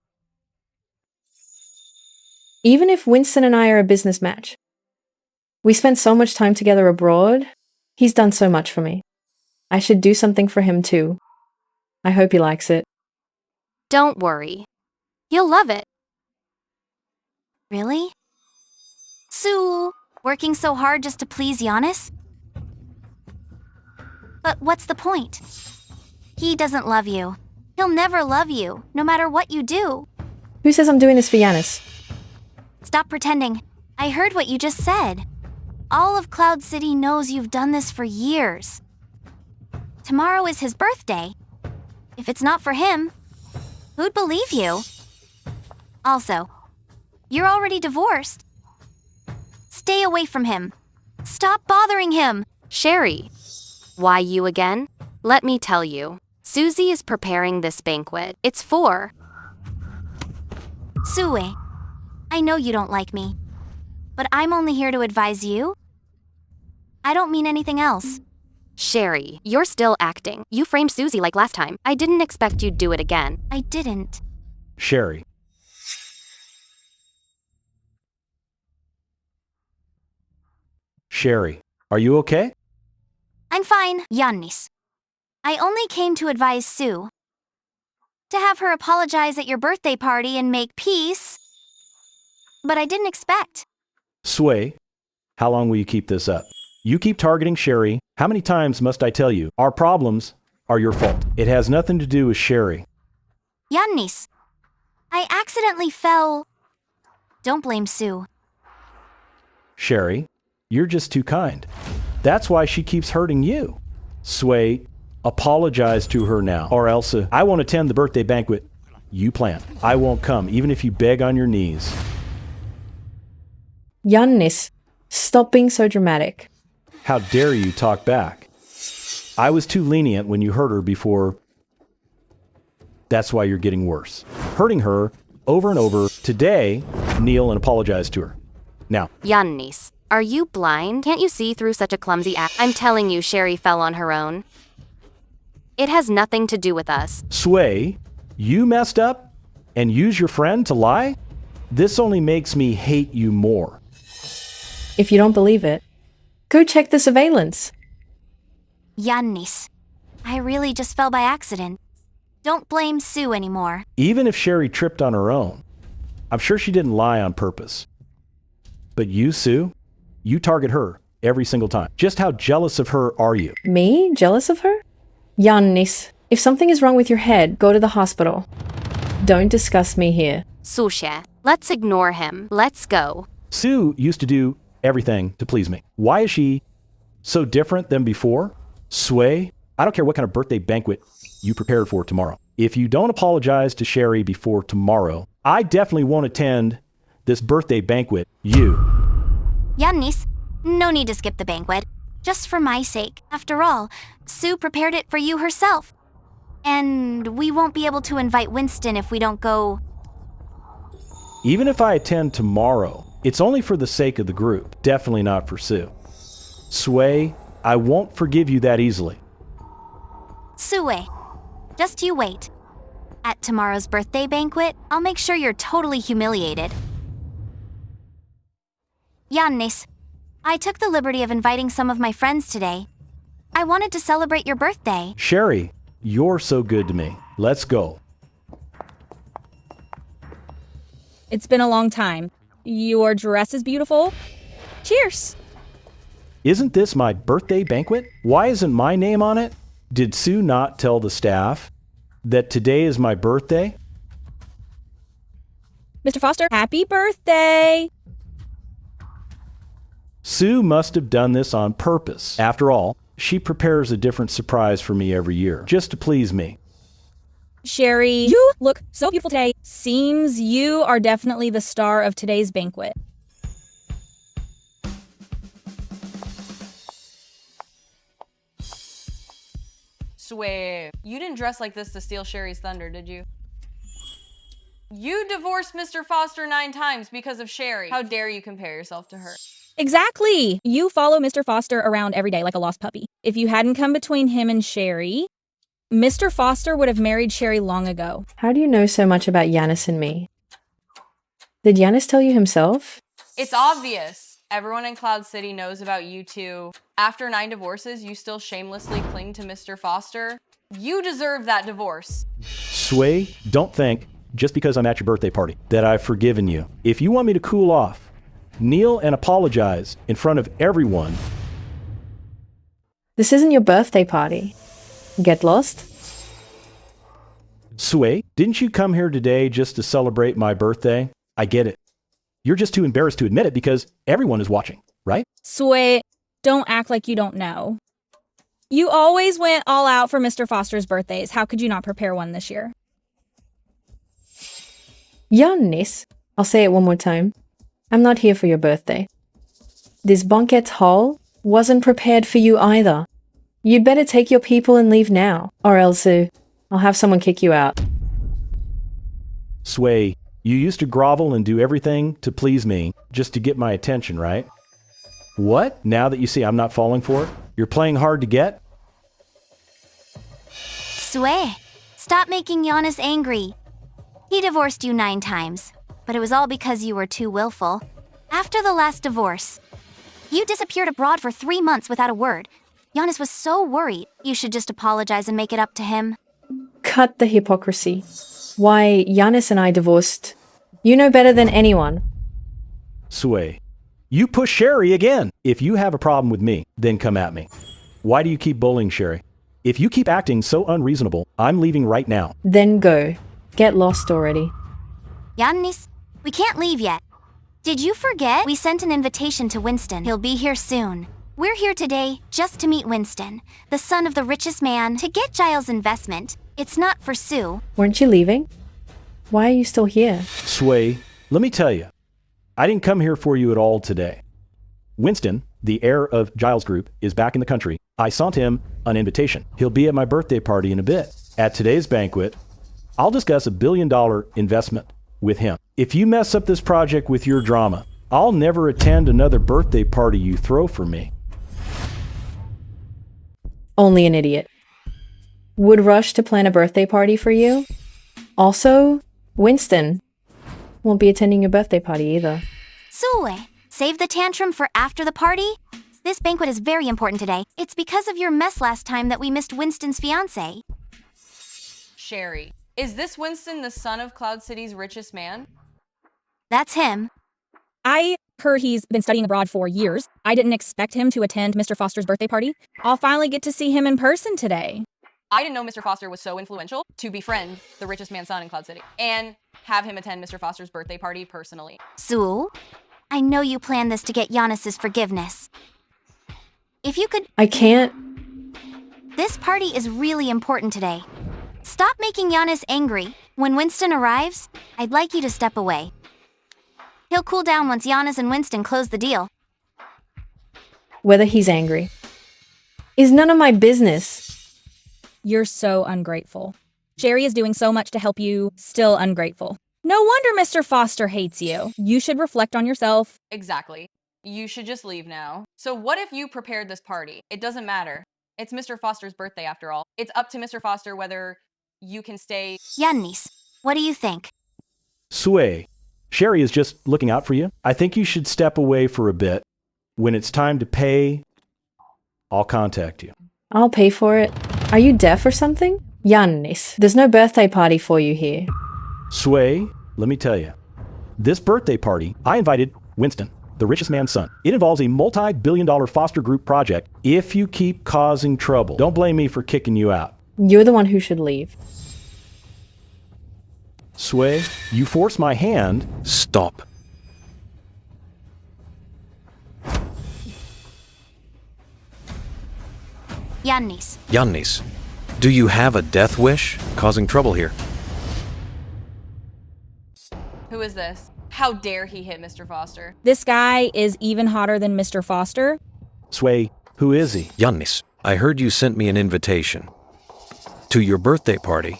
[SPEAKER 1] Even if Winston and I are a business match, we spent so much time together abroad. He's done so much for me. I should do something for him too. I hope he likes it.
[SPEAKER 4] Don't worry. He'll love it.
[SPEAKER 5] Really? Sue, working so hard just to please Giannis? But what's the point? He doesn't love you. He'll never love you, no matter what you do.
[SPEAKER 1] Who says I'm doing this for Giannis?
[SPEAKER 5] Stop pretending. I heard what you just said. All of Cloud City knows you've done this for years. Tomorrow is his birthday. If it's not for him, who'd believe you? Also, you're already divorced. Stay away from him. Stop bothering him.
[SPEAKER 4] Sherry, why you again? Let me tell you. Susie is preparing this banquet. It's for...
[SPEAKER 5] Sue, I know you don't like me, but I'm only here to advise you. I don't mean anything else.
[SPEAKER 4] Sherry, you're still acting. You framed Susie like last time. I didn't expect you'd do it again.
[SPEAKER 5] I didn't.
[SPEAKER 2] Sherry. Sherry, are you okay?
[SPEAKER 5] I'm fine, Giannis. I only came to advise Sue. To have her apologize at your birthday party and make peace. But I didn't expect.
[SPEAKER 2] Sway, how long will you keep this up? You keep targeting Sherry. How many times must I tell you? Our problems are your fault. It has nothing to do with Sherry.
[SPEAKER 5] Giannis, I accidentally fell. Don't blame Sue.
[SPEAKER 2] Sherry, you're just too kind. That's why she keeps hurting you. Sway, apologize to her now, or else I won't attend the birthday banquet you planned. I won't come, even if you beg on your knees.
[SPEAKER 1] Giannis, stop being so dramatic.
[SPEAKER 2] How dare you talk back? I was too lenient when you hurt her before. That's why you're getting worse. Hurting her over and over. Today, kneel and apologize to her. Now.
[SPEAKER 4] Giannis, are you blind? Can't you see through such a clumsy act? I'm telling you, Sherry fell on her own. It has nothing to do with us.
[SPEAKER 2] Sway, you messed up and use your friend to lie? This only makes me hate you more.
[SPEAKER 1] If you don't believe it, go check the surveillance.
[SPEAKER 5] Giannis, I really just fell by accident. Don't blame Sue anymore.
[SPEAKER 2] Even if Sherry tripped on her own, I'm sure she didn't lie on purpose. But you, Sue, you target her every single time. Just how jealous of her are you?
[SPEAKER 1] Me? Jealous of her? Giannis, if something is wrong with your head, go to the hospital. Don't discuss me here.
[SPEAKER 4] Sushe, let's ignore him. Let's go.
[SPEAKER 2] Sue used to do everything to please me. Why is she so different than before? Sway, I don't care what kind of birthday banquet you prepared for tomorrow. If you don't apologize to Sherry before tomorrow, I definitely won't attend this birthday banquet. You.
[SPEAKER 5] Giannis, no need to skip the banquet. Just for my sake. After all, Sue prepared it for you herself. And we won't be able to invite Winston if we don't go.
[SPEAKER 2] Even if I attend tomorrow, it's only for the sake of the group. Definitely not for Sue. Sway, I won't forgive you that easily.
[SPEAKER 5] Sue, just you wait. At tomorrow's birthday banquet, I'll make sure you're totally humiliated. Giannis, I took the liberty of inviting some of my friends today. I wanted to celebrate your birthday.
[SPEAKER 2] Sherry, you're so good to me. Let's go.
[SPEAKER 6] It's been a long time. Your dress is beautiful. Cheers.
[SPEAKER 2] Isn't this my birthday banquet? Why isn't my name on it? Did Sue not tell the staff that today is my birthday?
[SPEAKER 6] Mr. Foster, happy birthday.
[SPEAKER 2] Sue must have done this on purpose. After all, she prepares a different surprise for me every year, just to please me.
[SPEAKER 6] Sherry, you look so beautiful today. Seems you are definitely the star of today's banquet.
[SPEAKER 9] Swear, you didn't dress like this to steal Sherry's thunder, did you? You divorced Mr. Foster 9 times because of Sherry. How dare you compare yourself to her?
[SPEAKER 6] Exactly. You follow Mr. Foster around every day like a lost puppy. If you hadn't come between him and Sherry, Mr. Foster would have married Sherry long ago.
[SPEAKER 1] How do you know so much about Giannis and me? Did Giannis tell you himself?
[SPEAKER 9] It's obvious. Everyone in Cloud City knows about you two. After 9 divorces, you still shamelessly cling to Mr. Foster. You deserve that divorce.
[SPEAKER 2] Sway, don't think, just because I'm at your birthday party, that I've forgiven you. If you want me to cool off, kneel and apologize in front of everyone.
[SPEAKER 1] This isn't your birthday party. Get lost?
[SPEAKER 2] Sway, didn't you come here today just to celebrate my birthday? I get it. You're just too embarrassed to admit it because everyone is watching, right?
[SPEAKER 6] Sway, don't act like you don't know. You always went all out for Mr. Foster's birthdays. How could you not prepare one this year?
[SPEAKER 1] Giannis, I'll say it one more time. I'm not here for your birthday. This banquet hall wasn't prepared for you either. You'd better take your people and leave now, or else I'll have someone kick you out.
[SPEAKER 2] Sway, you used to grovel and do everything to please me just to get my attention, right? What? Now that you see I'm not falling for it, you're playing hard to get?
[SPEAKER 5] Sway, stop making Giannis angry. He divorced you 9 times, but it was all because you were too willful. After the last divorce, you disappeared abroad for 3 months without a word. Giannis was so worried. You should just apologize and make it up to him.
[SPEAKER 1] Cut the hypocrisy. Why, Giannis and I divorced. You know better than anyone.
[SPEAKER 2] Sway, you push Sherry again. If you have a problem with me, then come at me. Why do you keep bullying Sherry? If you keep acting so unreasonable, I'm leaving right now.
[SPEAKER 1] Then go. Get lost already.
[SPEAKER 5] Giannis, we can't leave yet. Did you forget? We sent an invitation to Winston. He'll be here soon. We're here today just to meet Winston, the son of the richest man, to get Giles' investment. It's not for Sue.
[SPEAKER 1] Weren't you leaving? Why are you still here?
[SPEAKER 2] Sway, let me tell you, I didn't come here for you at all today. Winston, the heir of Giles Group, is back in the country. I sent him an invitation. He'll be at my birthday party in a bit. At today's banquet, I'll discuss $1 billion investment with him. If you mess up this project with your drama, I'll never attend another birthday party you throw for me.
[SPEAKER 1] Only an idiot would rush to plan a birthday party for you. Also, Winston won't be attending your birthday party either.
[SPEAKER 5] Sue, save the tantrum for after the party? This banquet is very important today. It's because of your mess last time that we missed Winston's fiancé.
[SPEAKER 9] Sherry, is this Winston the son of Cloud City's richest man?
[SPEAKER 5] That's him.
[SPEAKER 6] I heard he's been studying abroad for years. I didn't expect him to attend Mr. Foster's birthday party. I'll finally get to see him in person today.
[SPEAKER 9] I didn't know Mr. Foster was so influential to befriend the richest man's son in Cloud City and have him attend Mr. Foster's birthday party personally.
[SPEAKER 5] Sue, I know you planned this to get Giannis's forgiveness. If you could...
[SPEAKER 1] I can't.
[SPEAKER 5] This party is really important today. Stop making Giannis angry. When Winston arrives, I'd like you to step away. He'll cool down once Giannis and Winston close the deal.
[SPEAKER 1] Whether he's angry is none of my business.
[SPEAKER 6] You're so ungrateful. Sherry is doing so much to help you, still ungrateful. No wonder Mr. Foster hates you. You should reflect on yourself.
[SPEAKER 9] Exactly. You should just leave now. So what if you prepared this party? It doesn't matter. It's Mr. Foster's birthday after all. It's up to Mr. Foster whether you can stay.
[SPEAKER 5] Giannis, what do you think?
[SPEAKER 2] Sway, Sherry is just looking out for you. I think you should step away for a bit. When it's time to pay, I'll contact you.
[SPEAKER 1] I'll pay for it. Are you deaf or something? Giannis, there's no birthday party for you here.
[SPEAKER 2] Sway, let me tell you, This birthday party, I invited Winston, the richest man's son. It involves a multi-billion-dollar foster group project. If you keep causing trouble, don't blame me for kicking you out.
[SPEAKER 1] You're the one who should leave.
[SPEAKER 2] Sway, you force my hand.
[SPEAKER 12] Stop.
[SPEAKER 5] Yannis.
[SPEAKER 12] Do you have a death wish? Causing trouble here.
[SPEAKER 9] Who is this? How dare he hit Mr. Foster?
[SPEAKER 6] This guy is even hotter than Mr. Foster.
[SPEAKER 2] Sway, who is he?
[SPEAKER 12] Yannis, I heard you sent me an invitation to your birthday party.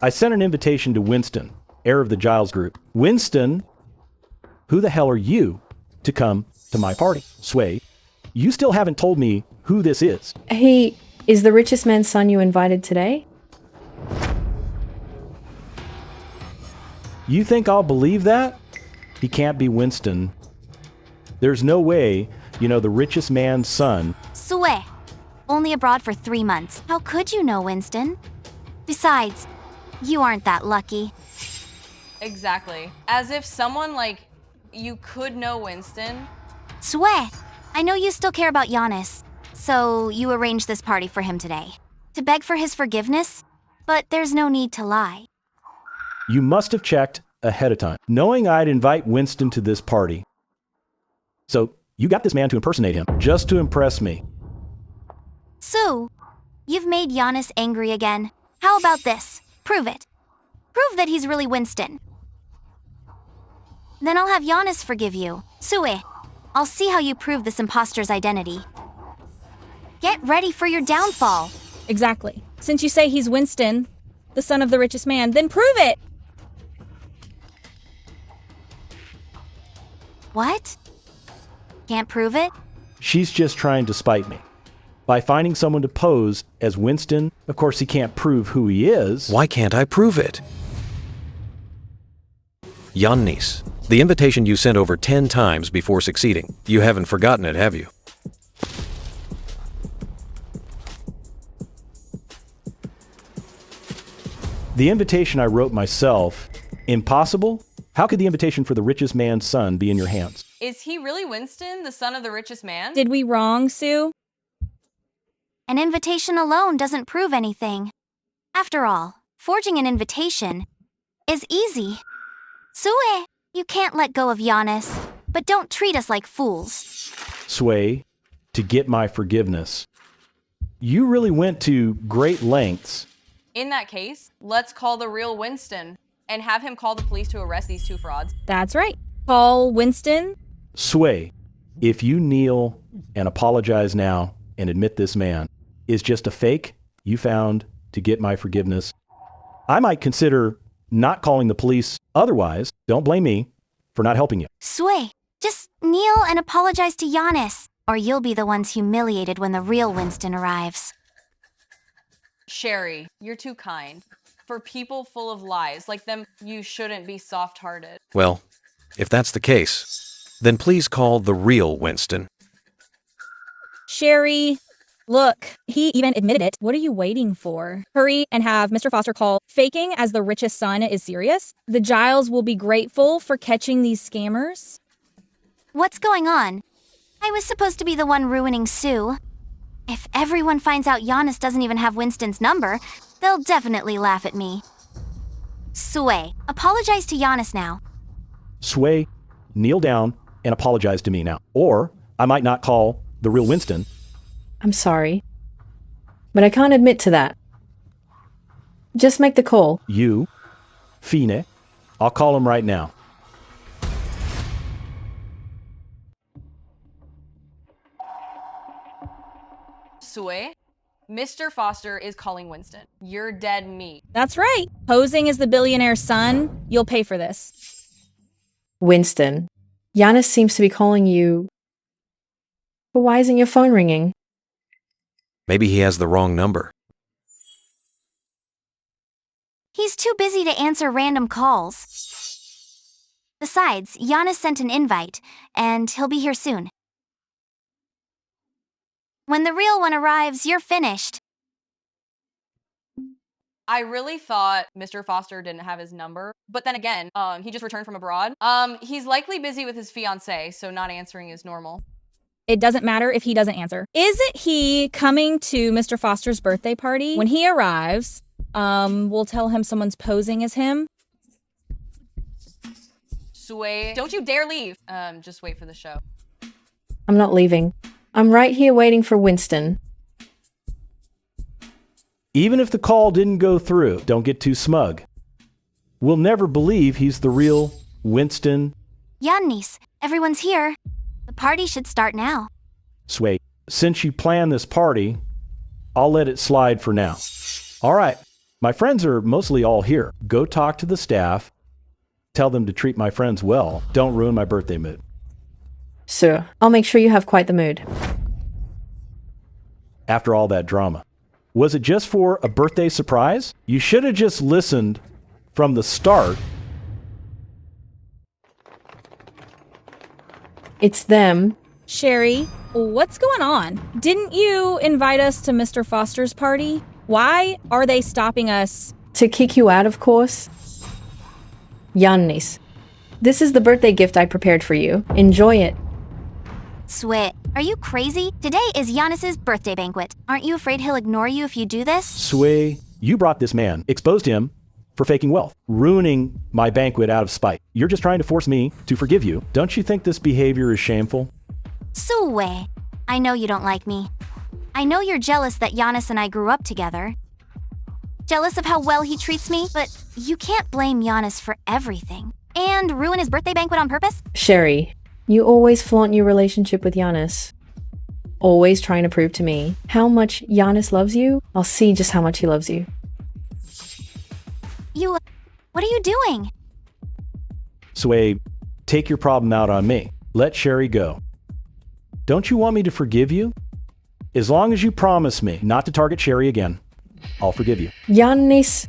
[SPEAKER 2] I sent an invitation to Winston, heir of the Giles group. Winston, who the hell are you to come to my party? Sway, you still haven't told me who this is.
[SPEAKER 1] He is the richest man's son you invited today?
[SPEAKER 2] You think I'll believe that? He can't be Winston. There's no way, the richest man's son.
[SPEAKER 5] Sue. Only abroad for 3 months. How could you know Winston? Besides, you aren't that lucky.
[SPEAKER 9] Exactly. As if someone like you could know Winston.
[SPEAKER 5] Sue, I know you still care about Giannis, so you arranged this party for him today. To beg for his forgiveness? But there's no need to lie.
[SPEAKER 2] You must have checked ahead of time, knowing I'd invite Winston to this party. So you got this man to impersonate him, just to impress me.
[SPEAKER 5] Sue, you've made Giannis angry again. How about this? Prove it. Prove that he's really Winston. Then I'll have Giannis forgive you. Sue, I'll see how you prove this imposter's identity. Get ready for your downfall.
[SPEAKER 6] Exactly. Since you say he's Winston, the son of the richest man, then prove it!
[SPEAKER 5] What? Can't prove it?
[SPEAKER 2] She's just trying to spite me. By finding someone to pose as Winston, of course he can't prove who he is.
[SPEAKER 12] Why can't I prove it? Yannis, the invitation you sent over 10 times before succeeding. You haven't forgotten it, have you?
[SPEAKER 2] The invitation I wrote myself. Impossible? How could the invitation for the richest man's son be in your hands?
[SPEAKER 9] Is he really Winston, the son of the richest man?
[SPEAKER 6] Did we wrong, Sue?
[SPEAKER 5] An invitation alone doesn't prove anything. After all, forging an invitation is easy. Sue, you can't let go of Giannis, but don't treat us like fools.
[SPEAKER 2] Sway, to get my forgiveness. You really went to great lengths.
[SPEAKER 9] In that case, let's call the real Winston and have him call the police to arrest these two frauds.
[SPEAKER 6] That's right. Call Winston.
[SPEAKER 2] Sway, if you kneel and apologize now and admit this man is just a fake you found to get my forgiveness, I might consider not calling the police. Otherwise, don't blame me for not helping you.
[SPEAKER 5] Sue, just kneel and apologize to Giannis, or you'll be the ones humiliated when the real Winston arrives.
[SPEAKER 9] Sherry, you're too kind. For people full of lies like them, you shouldn't be soft-hearted.
[SPEAKER 12] Well, if that's the case, then please call the real Winston.
[SPEAKER 6] Sherry, look, he even admitted it. What are you waiting for? Hurry and have Mr. Foster call. Faking as the richest son is serious. The Giles will be grateful for catching these scammers.
[SPEAKER 5] What's going on? I was supposed to be the one ruining Sue. If everyone finds out Giannis doesn't even have Winston's number, they'll definitely laugh at me. Sue, apologize to Giannis now.
[SPEAKER 2] Sway, kneel down and apologize to me now. Or I might not call the real Winston.
[SPEAKER 1] I'm sorry, but I can't admit to that. Just make the call.
[SPEAKER 2] You, Fine, I'll call him right now.
[SPEAKER 9] Sue, Mr. Foster is calling Winston. You're dead meat.
[SPEAKER 6] That's right. Posing as the billionaire's son, you'll pay for this.
[SPEAKER 1] Winston, Giannis seems to be calling you. But why isn't your phone ringing?
[SPEAKER 12] Maybe he has the wrong number.
[SPEAKER 5] He's too busy to answer random calls. Besides, Giannis sent an invite, and he'll be here soon. When the real one arrives, you're finished.
[SPEAKER 9] I really thought Mr. Foster didn't have his number, but then again, he just returned from abroad. He's likely busy with his fiancée, so not answering is normal.
[SPEAKER 6] It doesn't matter if he doesn't answer. Isn't he coming to Mr. Foster's birthday party? When he arrives, we'll tell him someone's posing as him.
[SPEAKER 9] Sway, don't you dare leave. Just wait for the show.
[SPEAKER 1] I'm not leaving. I'm right here waiting for Winston.
[SPEAKER 2] Even if the call didn't go through, don't get too smug. We'll never believe he's the real Winston.
[SPEAKER 5] Giannis, everyone's here. The party should start now.
[SPEAKER 2] Sway, since you planned this party, I'll let it slide for now. All right, my friends are mostly all here. Go talk to the staff. Tell them to treat my friends well. Don't ruin my birthday mood.
[SPEAKER 1] Sure, I'll make sure you have quite the mood.
[SPEAKER 2] After all that drama, was it just for a birthday surprise? You should have just listened from the start.
[SPEAKER 1] It's them.
[SPEAKER 6] Sherry, what's going on? Didn't you invite us to Mr. Foster's party? Why are they stopping us?
[SPEAKER 1] To kick you out, of course. Giannis, this is the birthday gift I prepared for you. Enjoy it.
[SPEAKER 5] Sway, are you crazy? Today is Giannis's birthday banquet. Aren't you afraid he'll ignore you if you do this?
[SPEAKER 2] Sway, you brought this man, exposed him for faking wealth, ruining my banquet out of spite. You're just trying to force me to forgive you. Don't you think this behavior is shameful?
[SPEAKER 5] Sway, I know you don't like me. I know you're jealous that Giannis and I grew up together. Jealous of how well he treats me, but you can't blame Giannis for everything. And ruin his birthday banquet on purpose?
[SPEAKER 1] Sherry, you always flaunt your relationship with Giannis. Always trying to prove to me how much Giannis loves you. I'll see just how much he loves you.
[SPEAKER 5] What are you doing?
[SPEAKER 2] Sway, take your problem out on me. Let Sherry go. Don't you want me to forgive you? As long as you promise me not to target Sherry again, I'll forgive you.
[SPEAKER 1] Giannis,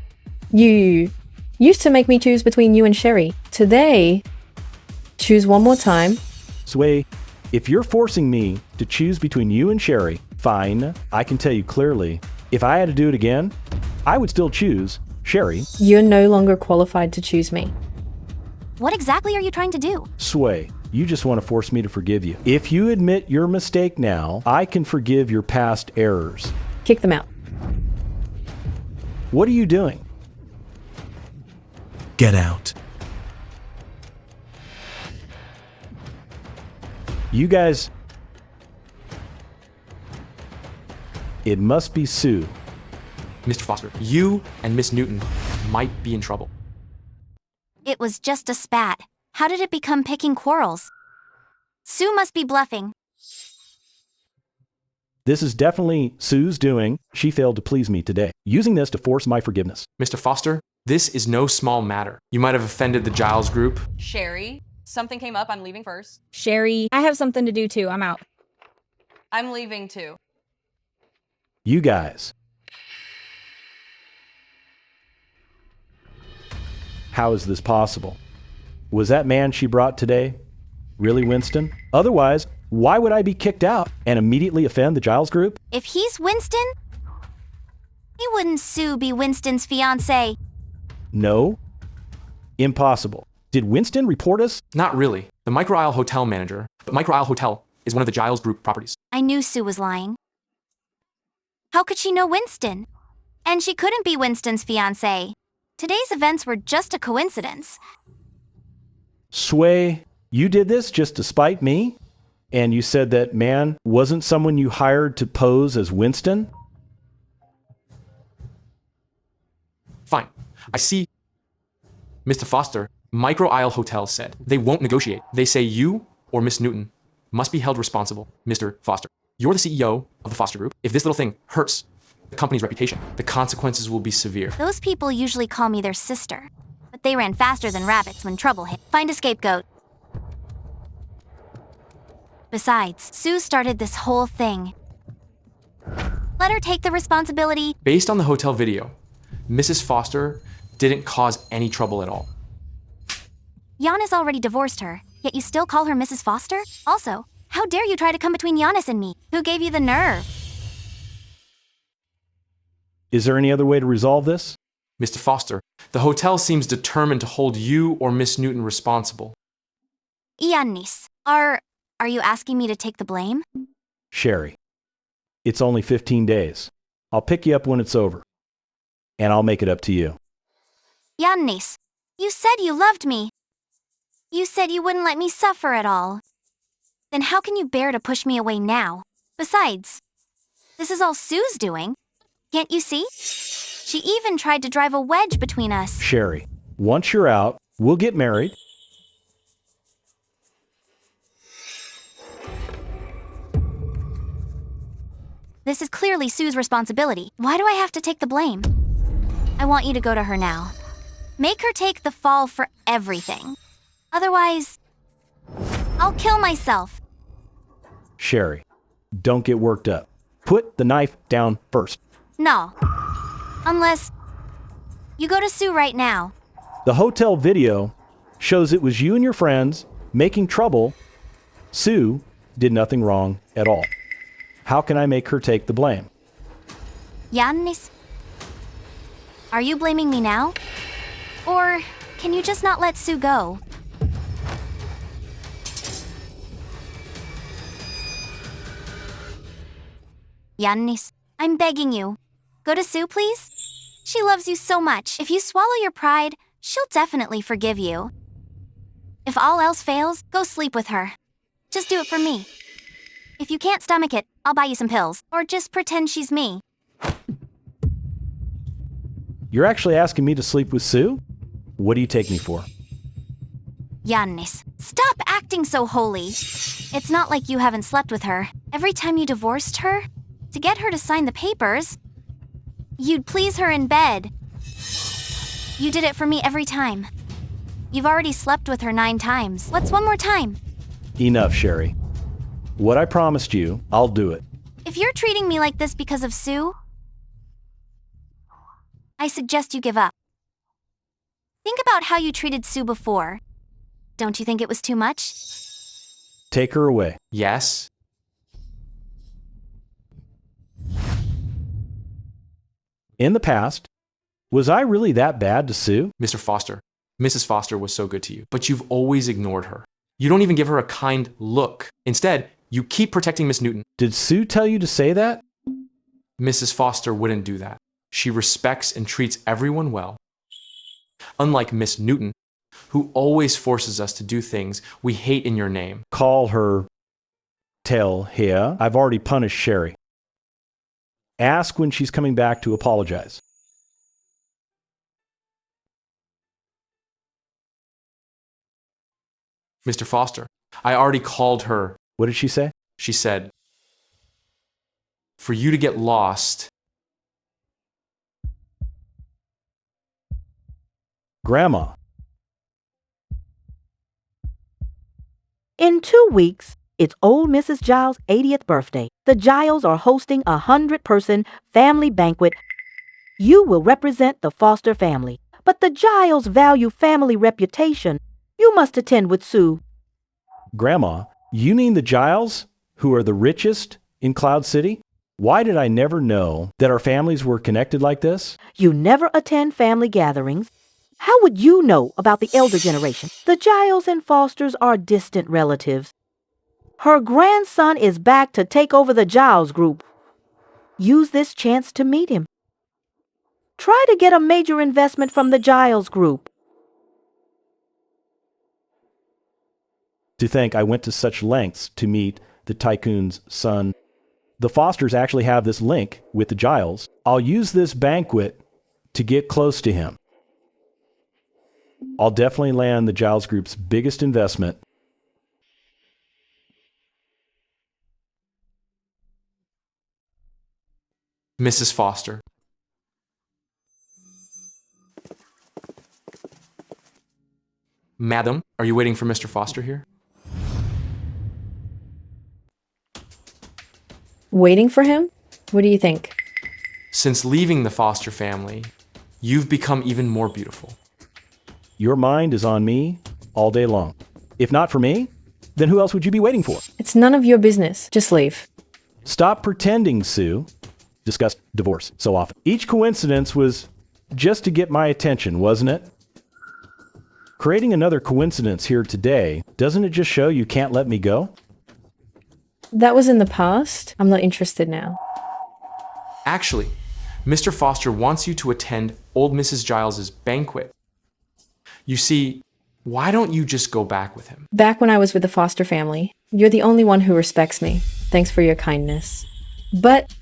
[SPEAKER 1] you used to make me choose between you and Sherry. Today, choose one more time.
[SPEAKER 2] Sway, if you're forcing me to choose between you and Sherry, fine. I can tell you clearly, if I had to do it again, I would still choose Sherry.
[SPEAKER 1] You're no longer qualified to choose me.
[SPEAKER 5] What exactly are you trying to do?
[SPEAKER 2] Sway, you just want to force me to forgive you. If you admit your mistake now, I can forgive your past errors.
[SPEAKER 1] Kick them out.
[SPEAKER 2] What are you doing?
[SPEAKER 3] Get out.
[SPEAKER 2] You guys... It must be Sue.
[SPEAKER 8] Mr. Foster, you and Miss Newton might be in trouble.
[SPEAKER 5] It was just a spat. How did it become picking quarrels? Sue must be bluffing.
[SPEAKER 2] This is definitely Sue's doing. She failed to please me today, using this to force my forgiveness.
[SPEAKER 8] Mr. Foster, this is no small matter. You might have offended the Giles group.
[SPEAKER 9] Sherry, something came up. I'm leaving first.
[SPEAKER 6] Sherry, I have something to do too. I'm out.
[SPEAKER 9] I'm leaving too.
[SPEAKER 2] You guys. How is this possible? Was that man she brought today really Winston? Otherwise, why would I be kicked out and immediately offend the Giles group?
[SPEAKER 5] If he's Winston, he wouldn't Sue be Winston's fiancée.
[SPEAKER 2] No. Impossible. Did Winston report us?
[SPEAKER 8] Not really. The Micro Isle Hotel manager. But Micro Isle Hotel is one of the Giles group properties.
[SPEAKER 5] I knew Sue was lying. How could she know Winston? And she couldn't be Winston's fiancée. Today's events were just a coincidence.
[SPEAKER 2] Sway, you did this just to spite me? And you said that man wasn't someone you hired to pose as Winston?
[SPEAKER 8] Fine. I see. Mr. Foster, Micro Isle Hotel said they won't negotiate. They say you or Miss Newton must be held responsible, Mr. Foster. You're the CEO of the Foster Group. If this little thing hurts the company's reputation, the consequences will be severe.
[SPEAKER 5] Those people usually call me their sister, but they ran faster than rabbits when trouble hit. Find a scapegoat. Besides, Sue started this whole thing. Let her take the responsibility.
[SPEAKER 8] Based on the hotel video, Mrs. Foster didn't cause any trouble at all.
[SPEAKER 5] Giannis already divorced her, yet you still call her Mrs. Foster? Also, how dare you try to come between Giannis and me? Who gave you the nerve?
[SPEAKER 2] Is there any other way to resolve this?
[SPEAKER 8] Mr. Foster, the hotel seems determined to hold you or Miss Newton responsible.
[SPEAKER 5] Giannis, are you asking me to take the blame?
[SPEAKER 2] Sherry, it's only 15 days. I'll pick you up when it's over. And I'll make it up to you.
[SPEAKER 5] Giannis, you said you loved me. You said you wouldn't let me suffer at all. Then how can you bear to push me away now? Besides, this is all Sue's doing. Can't you see? She even tried to drive a wedge between us.
[SPEAKER 2] Sherry, once you're out, we'll get married.
[SPEAKER 5] This is clearly Sue's responsibility. Why do I have to take the blame? I want you to go to her now. Make her take the fall for everything. Otherwise, I'll kill myself.
[SPEAKER 2] Sherry, don't get worked up. Put the knife down first.
[SPEAKER 5] No. Unless you go to Sue right now.
[SPEAKER 2] The hotel video shows it was you and your friends making trouble. Sue did nothing wrong at all. How can I make her take the blame?
[SPEAKER 5] Giannis, are you blaming me now? Or can you just not let Sue go? Giannis, I'm begging you. Go to Sue, please? She loves you so much. If you swallow your pride, she'll definitely forgive you. If all else fails, go sleep with her. Just do it for me. If you can't stomach it, I'll buy you some pills. Or just pretend she's me.
[SPEAKER 2] You're actually asking me to sleep with Sue? What do you take me for?
[SPEAKER 5] Giannis, stop acting so holy. It's not like you haven't slept with her. Every time you divorced her, to get her to sign the papers, you'd please her in bed. You did it for me every time. You've already slept with her 9 times. What's one more time?
[SPEAKER 2] Enough, Sherry. What I promised you, I'll do it.
[SPEAKER 5] If you're treating me like this because of Sue, I suggest you give up. Think about how you treated Sue before. Don't you think it was too much?
[SPEAKER 2] Take her away.
[SPEAKER 8] Yes?
[SPEAKER 2] In the past, was I really that bad to Sue?
[SPEAKER 8] Mr. Foster, Mrs. Foster was so good to you, but you've always ignored her. You don't even give her a kind look. Instead, you keep protecting Miss Newton.
[SPEAKER 2] Did Sue tell you to say that?
[SPEAKER 8] Mrs. Foster wouldn't do that. She respects and treats everyone well. Unlike Miss Newton, who always forces us to do things we hate in your name.
[SPEAKER 2] Call her tell here. I've already punished Sherry. Ask when she's coming back to apologize.
[SPEAKER 8] Mr. Foster, I already called her.
[SPEAKER 2] What did she say?
[SPEAKER 8] She said, for you to get lost.
[SPEAKER 2] Grandma.
[SPEAKER 10] In 2 weeks, it's old Mrs. Giles' 80th birthday. The Giles are hosting a 100-person family banquet. You will represent the Foster family, but the Giles value family reputation. You must attend with Sue.
[SPEAKER 2] Grandma, you mean the Giles, who are the richest in Cloud City? Why did I never know that our families were connected like this?
[SPEAKER 10] You never attend family gatherings. How would you know about the elder generation? The Giles and Fosters are distant relatives. Her grandson is back to take over the Giles group. Use this chance to meet him. Try to get a major investment from the Giles group.
[SPEAKER 2] To think I went to such lengths to meet the tycoon's son. The Fosters actually have this link with the Giles. I'll use this banquet to get close to him. I'll definitely land the Giles group's biggest investment.
[SPEAKER 8] Mrs. Foster. Madam, are you waiting for Mr. Foster here?
[SPEAKER 1] Waiting for him? What do you think?
[SPEAKER 8] Since leaving the Foster family, you've become even more beautiful.
[SPEAKER 2] Your mind is on me all day long. If not for me, then who else would you be waiting for?
[SPEAKER 1] It's none of your business. Just leave.
[SPEAKER 2] Stop pretending, Sue. Discussed divorce so often. Each coincidence was just to get my attention, wasn't it? Creating another coincidence here today, doesn't it just show you can't let me go?
[SPEAKER 1] That was in the past. I'm not interested now.
[SPEAKER 8] Actually, Mr. Foster wants you to attend old Mrs. Giles's banquet. You see, why don't you just go back with him?
[SPEAKER 1] Back when I was with the Foster family, you're the only one who respects me. Thanks for your kindness. But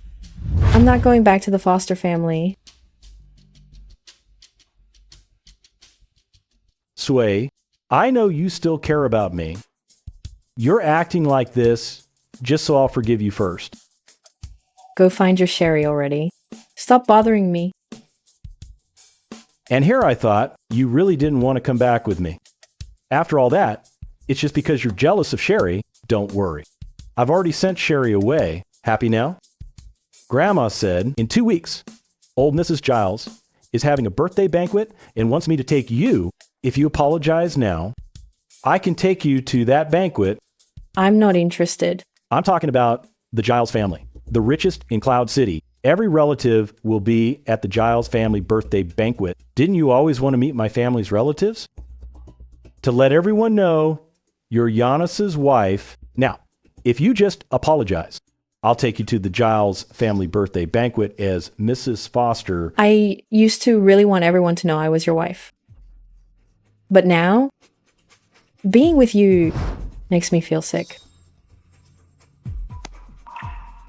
[SPEAKER 1] I'm not going back to the Foster family.
[SPEAKER 2] Sway, I know you still care about me. You're acting like this just so I'll forgive you first.
[SPEAKER 1] Go find your Sherry already. Stop bothering me.
[SPEAKER 2] And here I thought you really didn't want to come back with me. After all that, it's just because you're jealous of Sherry. Don't worry. I've already sent Sherry away. Happy now? Grandma said in 2 weeks, old Mrs. Giles is having a birthday banquet and wants me to take you. If you apologize now, I can take you to that banquet.
[SPEAKER 1] I'm not interested.
[SPEAKER 2] I'm talking about the Giles family, the richest in Cloud City. Every relative will be at the Giles family birthday banquet. Didn't you always want to meet my family's relatives? To let everyone know you're Giannis's wife. Now, if you just apologize, I'll take you to the Giles family birthday banquet as Mrs. Foster.
[SPEAKER 1] I used to really want everyone to know I was your wife. But now, being with you makes me feel sick.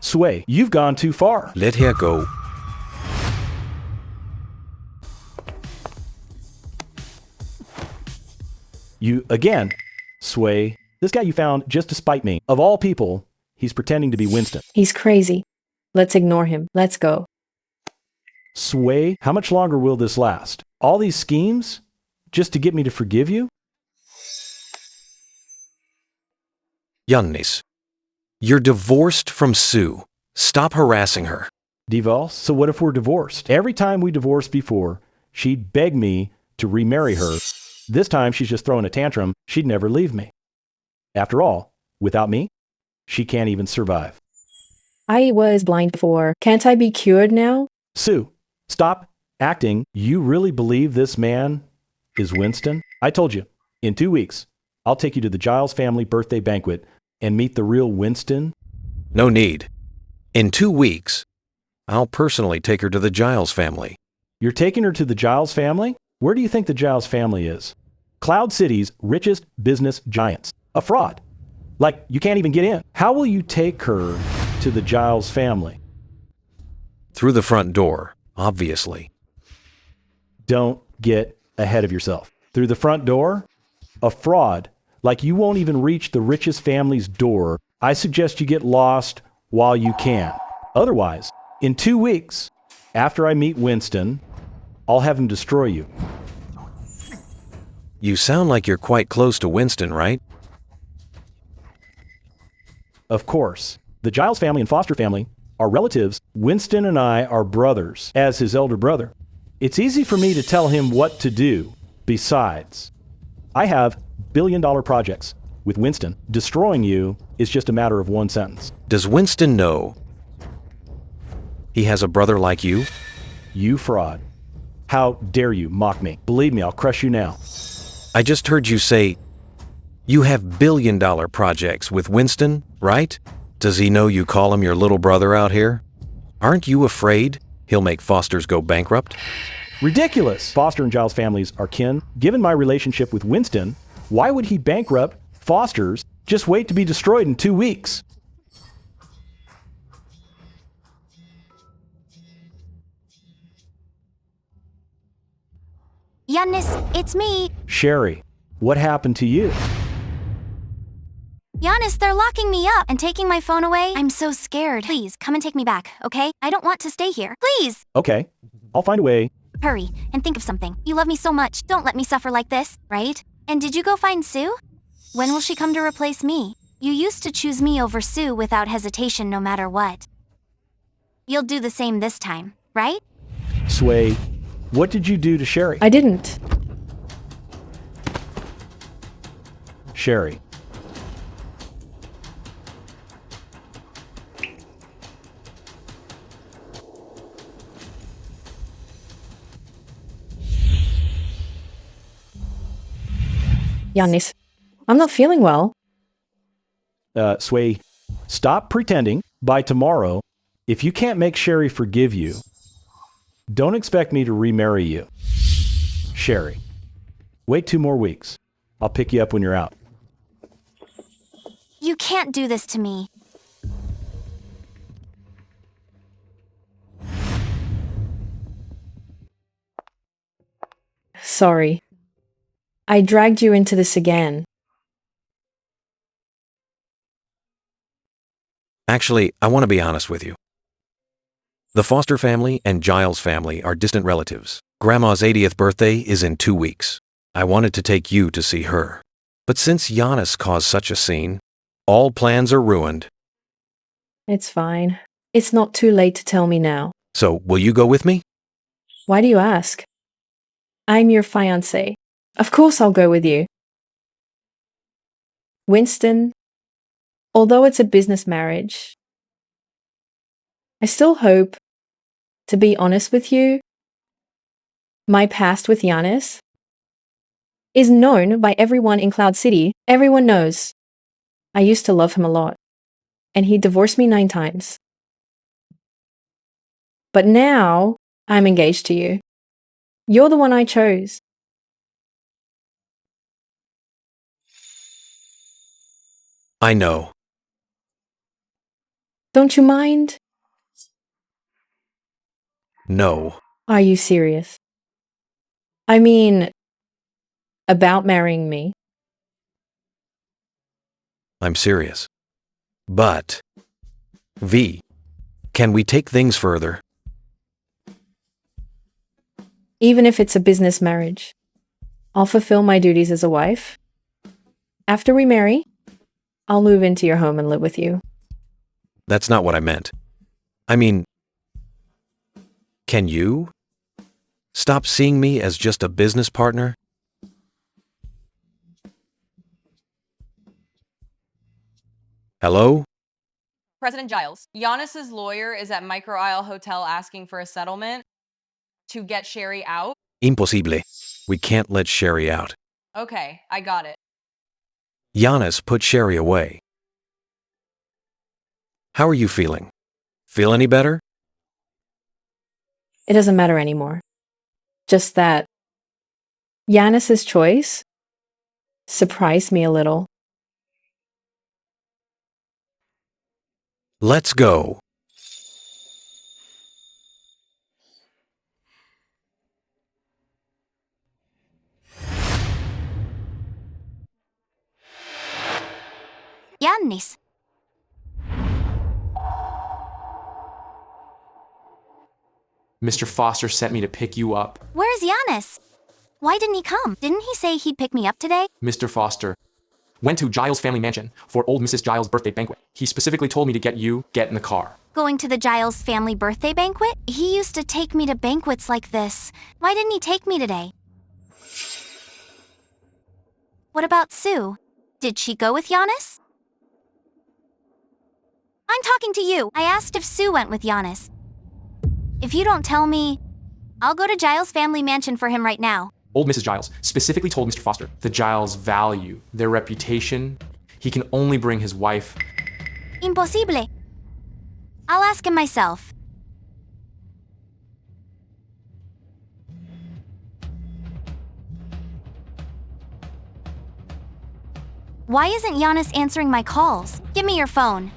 [SPEAKER 2] Sway, you've gone too far.
[SPEAKER 12] Let her go.
[SPEAKER 2] You, again, Sway, this guy you found just to spite me. Of all people, he's pretending to be Winston.
[SPEAKER 1] He's crazy. Let's ignore him. Let's go.
[SPEAKER 2] Sway, how much longer will this last? All these schemes just to get me to forgive you?
[SPEAKER 12] Giannis, you're divorced from Sue. Stop harassing her.
[SPEAKER 2] Divorce? So what if we're divorced? Every time we divorced before, she'd beg me to remarry her. This time she's just throwing a tantrum. She'd never leave me. After all, without me, she can't even survive.
[SPEAKER 1] I was blind before. Can't I be cured now?
[SPEAKER 2] Sue, stop acting. You really believe this man is Winston? I told you, in 2 weeks, I'll take you to the Giles family birthday banquet and meet the real Winston.
[SPEAKER 12] No need. In 2 weeks, I'll personally take her to the Giles family.
[SPEAKER 2] You're taking her to the Giles family? Where do you think the Giles family is? Cloud City's richest business giants. A fraud. Like, you can't even get in. How will you take her to the Giles family?
[SPEAKER 12] Through the front door, obviously.
[SPEAKER 2] Don't get ahead of yourself. Through the front door? A fraud. Like you won't even reach the richest family's door. I suggest you get lost while you can. Otherwise, in 2 weeks, after I meet Winston, I'll have him destroy you.
[SPEAKER 12] You sound like you're quite close to Winston, right?
[SPEAKER 2] Of course. The Giles family and Foster family are relatives. Winston and I are brothers, as his elder brother. It's easy for me to tell him what to do. Besides, I have billion-dollar projects. With Winston, destroying you is just a matter of one sentence.
[SPEAKER 12] Does Winston know he has a brother like you?
[SPEAKER 2] You fraud. How dare you mock me? Believe me, I'll crush you now.
[SPEAKER 12] I just heard you say you have billion-dollar projects with Winston, right? Does he know you call him your little brother out here? Aren't you afraid he'll make Foster's go bankrupt?
[SPEAKER 2] Ridiculous! Foster and Giles families are kin. Given my relationship with Winston, why would he bankrupt Foster's? Just wait to be destroyed in 2 weeks.
[SPEAKER 5] Giannis, it's me.
[SPEAKER 2] Sherry, what happened to you?
[SPEAKER 5] Giannis, they're locking me up and taking my phone away. I'm so scared. Please, come and take me back, okay? I don't want to stay here. Please!
[SPEAKER 2] Okay, I'll find a way.
[SPEAKER 5] Hurry, and think of something. You love me so much. Don't let me suffer like this, right? And did you go find Sue? When will she come to replace me? You used to choose me over Sue without hesitation no matter what. You'll do the same this time, right?
[SPEAKER 2] Sway, what did you do to Sherry?
[SPEAKER 1] I didn't.
[SPEAKER 2] Sherry.
[SPEAKER 1] Giannis, I'm not feeling well.
[SPEAKER 2] Sway, stop pretending. By tomorrow, if you can't make Sherry forgive you, don't expect me to remarry you. Sherry, wait 2 more weeks. I'll pick you up when you're out.
[SPEAKER 5] You can't do this to me.
[SPEAKER 1] Sorry. I dragged you into this again.
[SPEAKER 12] Actually, I want to be honest with you. The Foster family and Giles family are distant relatives. Grandma's 80th birthday is in 2 weeks. I wanted to take you to see her. But since Giannis caused such a scene, all plans are ruined.
[SPEAKER 1] It's fine. It's not too late to tell me now.
[SPEAKER 12] So, will you go with me?
[SPEAKER 1] Why do you ask? I'm your fiancé. Of course I'll go with you. Winston, although it's a business marriage, I still hope, to be honest with you, my past with Giannis is known by everyone in Cloud City. Everyone knows. I used to love him a lot, and he divorced me 9 times. But now I'm engaged to you. You're the one I chose.
[SPEAKER 12] I know.
[SPEAKER 1] Don't you mind?
[SPEAKER 12] No.
[SPEAKER 1] Are you serious? I mean, about marrying me?
[SPEAKER 12] I'm serious. But, V, can we take things further?
[SPEAKER 1] Even if it's a business marriage, I'll fulfill my duties as a wife. After we marry, I'll move into your home and live with you.
[SPEAKER 12] That's not what I meant. I mean, can you stop seeing me as just a business partner? Hello?
[SPEAKER 9] President Giles, Giannis's lawyer is at Micro Isle Hotel asking for a settlement to get Sherry out.
[SPEAKER 12] Imposible. We can't let Sherry out.
[SPEAKER 9] Okay, I got it.
[SPEAKER 12] Giannis put Sherry away. How are you feeling? Feel any better?
[SPEAKER 1] It doesn't matter anymore. Just that Giannis's choice surprised me a little.
[SPEAKER 12] Let's go.
[SPEAKER 5] Giannis.
[SPEAKER 8] Mr. Foster sent me to pick you up.
[SPEAKER 5] Where's Giannis? Why didn't he come? Didn't he say he'd pick me up today?
[SPEAKER 8] Mr. Foster went to Giles' family mansion for old Mrs. Giles' birthday banquet. He specifically told me to get in the car.
[SPEAKER 5] Going to the Giles family birthday banquet? He used to take me to banquets like this. Why didn't he take me today? What about Sue? Did she go with Giannis? I'm talking to you. I asked if Sue went with Giannis. If you don't tell me, I'll go to Giles' family mansion for him right now.
[SPEAKER 8] Old Mrs. Giles specifically told Mr. Foster the Giles value their reputation. He can only bring his wife.
[SPEAKER 5] Imposible. I'll ask him myself. Why isn't Giannis answering my calls? Give me your phone.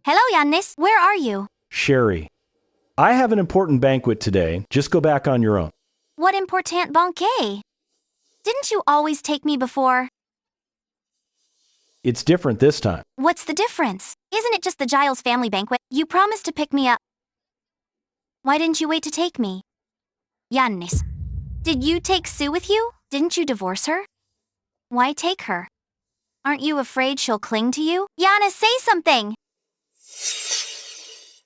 [SPEAKER 5] Hello, Giannis. Where are you?
[SPEAKER 2] Sherry, I have an important banquet today. Just go back on your own.
[SPEAKER 5] What important banquet? Didn't you always take me before?
[SPEAKER 2] It's different this time.
[SPEAKER 5] What's the difference? Isn't it just the Giles family banquet? You promised to pick me up. Why didn't you wait to take me? Giannis, did you take Sue with you? Didn't you divorce her? Why take her? Aren't you afraid she'll cling to you? Giannis, say something!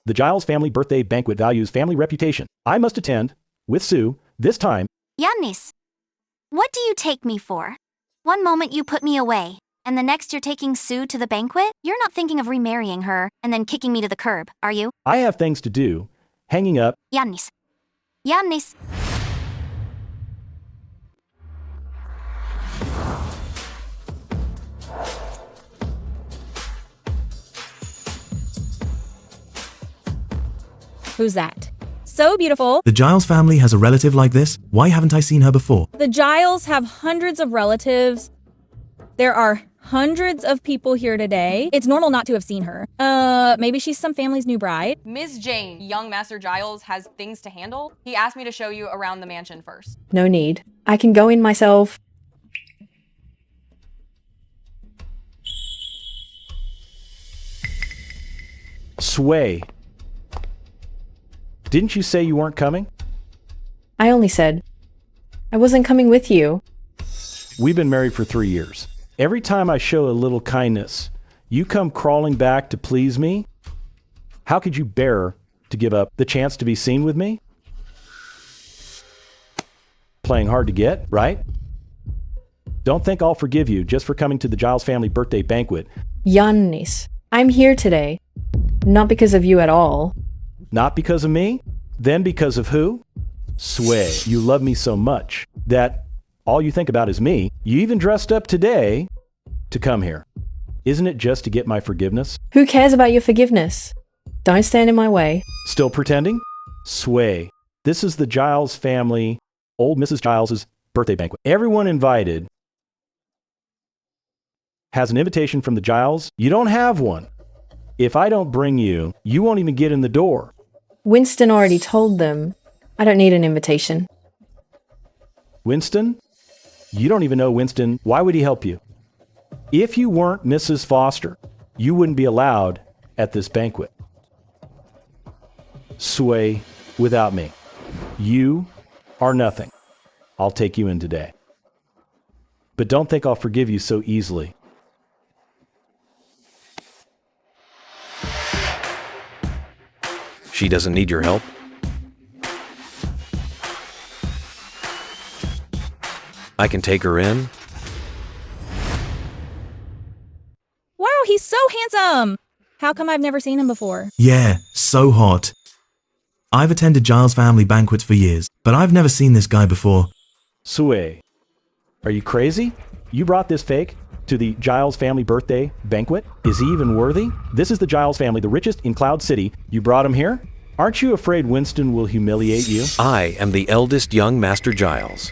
[SPEAKER 2] The Giles family birthday banquet values family reputation. I must attend, with Sue, this time.
[SPEAKER 5] Giannis, what do you take me for? One moment you put me away, and the next you're taking Sue to the banquet? You're not thinking of remarrying her and then kicking me to the curb, are you?
[SPEAKER 2] I have things to do. Hanging up.
[SPEAKER 5] Giannis. Giannis.
[SPEAKER 6] Who's that? So beautiful.
[SPEAKER 3] The Giles family has a relative like this? Why haven't I seen her before?
[SPEAKER 6] The Giles have hundreds of relatives. There are hundreds of people here today. It's normal not to have seen her. Maybe she's some family's new bride.
[SPEAKER 9] Miss Jane, young Master Giles has things to handle. He asked me to show you around the mansion first.
[SPEAKER 1] No need. I can go in myself.
[SPEAKER 2] Sway. Didn't you say you weren't coming?
[SPEAKER 1] I only said, I wasn't coming with you.
[SPEAKER 2] We've been married for 3 years. Every time I show a little kindness, you come crawling back to please me? How could you bear to give up the chance to be seen with me? Playing hard to get, right? Don't think I'll forgive you just for coming to the Giles family birthday banquet.
[SPEAKER 1] Giannis, I'm here today. Not because of you at all.
[SPEAKER 2] Not because of me? Then because of who? Sway, you love me so much that all you think about is me. You even dressed up today to come here. Isn't it just to get my forgiveness?
[SPEAKER 1] Who cares about your forgiveness? Don't stand in my way.
[SPEAKER 2] Still pretending? Sway, this is the Giles family, old Mrs. Giles's birthday banquet. Everyone invited has an invitation from the Giles. You don't have one. If I don't bring you, you won't even get in the door.
[SPEAKER 1] Winston already told them. I don't need an invitation.
[SPEAKER 2] Winston? You don't even know Winston. Why would he help you? If you weren't Mrs. Foster, you wouldn't be allowed at this banquet. Sway, without me, you are nothing. I'll take you in today. But don't think I'll forgive you so easily.
[SPEAKER 12] She doesn't need your help? I can take her in?
[SPEAKER 6] Wow, he's so handsome. How come I've never seen him before?
[SPEAKER 3] Yeah, so hot. I've attended Giles family banquets for years, but I've never seen this guy before.
[SPEAKER 2] Sway, are you crazy? You brought this fake to the Giles family birthday banquet? Is he even worthy? This is the Giles family, the richest in Cloud City. You brought him here? Aren't you afraid Winston will humiliate you?
[SPEAKER 12] I am the eldest young Master Giles,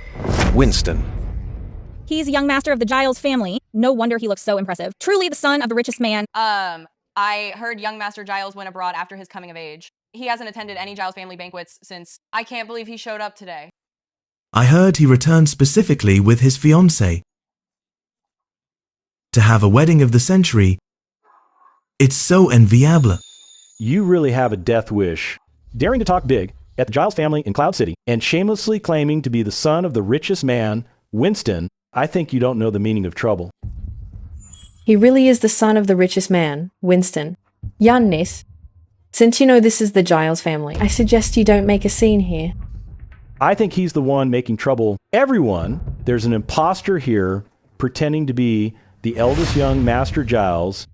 [SPEAKER 12] Winston.
[SPEAKER 6] He's a young master of the Giles family. No wonder he looks so impressive. Truly the son of the richest man.
[SPEAKER 9] I heard young Master Giles went abroad after his coming of age. He hasn't attended any Giles family banquets since. I can't believe he showed up today.
[SPEAKER 3] I heard he returned specifically with his fiancée to have a wedding of the century. It's so enviable.
[SPEAKER 2] You really have a death wish. Daring to talk big at the Giles family in Cloud City and shamelessly claiming to be the son of the richest man, Winston, I think you don't know the meaning of trouble.
[SPEAKER 1] He really is the son of the richest man, Winston. Giannis, since you know this is the Giles family, I suggest you don't make a scene here.
[SPEAKER 2] I think he's the one making trouble. Everyone, there's an imposter here pretending to be the eldest young Master Giles.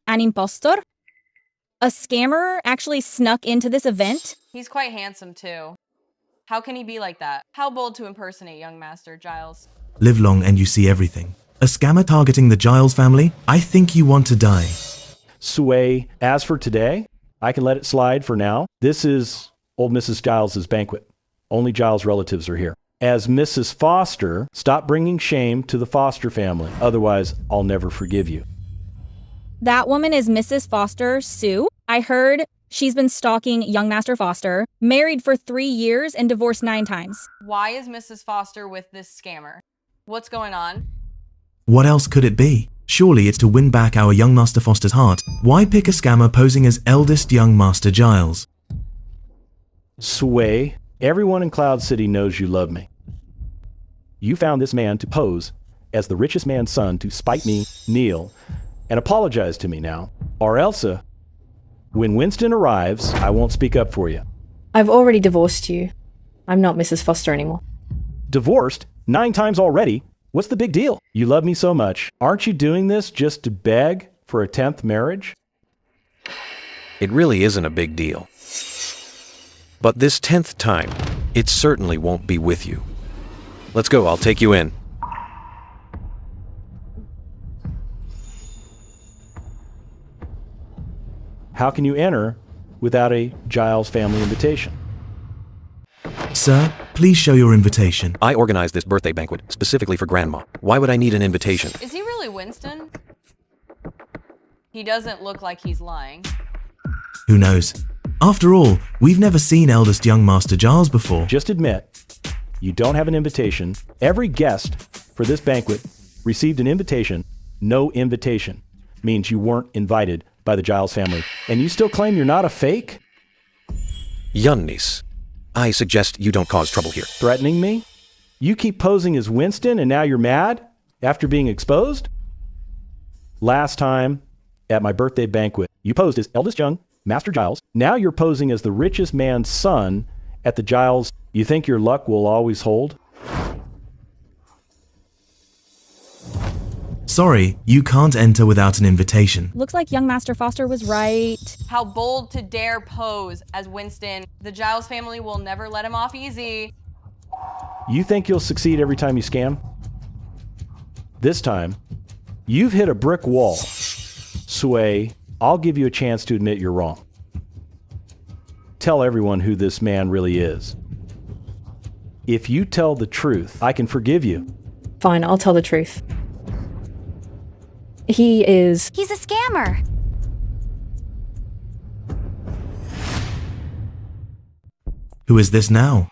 [SPEAKER 6] An imposter? A scammer actually snuck into this event?
[SPEAKER 9] He's quite handsome too. How can he be like that? How bold to impersonate young Master Giles.
[SPEAKER 3] Live long and you see everything. A scammer targeting the Giles family? I think you want to die.
[SPEAKER 2] Sway, as for today, I can let it slide for now. This is old Mrs. Giles's banquet. Only Giles relatives are here. As Mrs. Foster, stop bringing shame to the Foster family. Otherwise, I'll never forgive you.
[SPEAKER 6] That woman is Mrs. Foster, Sue. I heard she's been stalking young Master Foster, married for 3 years and divorced 9 times.
[SPEAKER 9] Why is Mrs. Foster with this scammer? What's going on?
[SPEAKER 3] What else could it be? Surely it's to win back our young Master Foster's heart. Why pick a scammer posing as eldest young Master Giles?
[SPEAKER 2] Sway, everyone in Cloud City knows you love me. You found this man to pose as the richest man's son to spite me, kneel, and apologize to me now. Or else, when Winston arrives, I won't speak up for you.
[SPEAKER 1] I've already divorced you. I'm not Mrs. Foster anymore.
[SPEAKER 2] Divorced? 9 times already? What's the big deal? You love me so much. Aren't you doing this just to beg for a 10th marriage?
[SPEAKER 12] It really isn't a big deal. But this 10th time, it certainly won't be with you. Let's go, I'll take you in.
[SPEAKER 2] How can you enter without a Giles family invitation.
[SPEAKER 3] Sir, please show your invitation.
[SPEAKER 12] I organized this birthday banquet specifically for Grandma. Why would I need an invitation?
[SPEAKER 9] Is he really Winston? He doesn't look like he's lying.
[SPEAKER 3] Who knows? After all, we've never seen eldest young Master Giles before.
[SPEAKER 2] Just admit, you don't have an invitation. Every guest for this banquet received an invitation. No invitation means you weren't invited by the Giles family. And you still claim you're not a fake?
[SPEAKER 12] Giannis, I suggest you don't cause trouble here.
[SPEAKER 2] Threatening me? You keep posing as Winston and now you're mad after being exposed? Last time at my birthday banquet, you posed as eldest young Master Giles. Now you're posing as the richest man's son at the Giles. You think your luck will always hold?
[SPEAKER 3] Sorry, you can't enter without an invitation.
[SPEAKER 6] Looks like young Master Foster was right.
[SPEAKER 9] How bold to dare pose as Winston. The Giles family will never let him off easy.
[SPEAKER 2] You think you'll succeed every time you scam? This time, you've hit a brick wall. Sway, I'll give you a chance to admit you're wrong. Tell everyone who this man really is. If you tell the truth, I can forgive you.
[SPEAKER 1] Fine, I'll tell the truth. He's
[SPEAKER 5] a scammer.
[SPEAKER 3] Who is this now?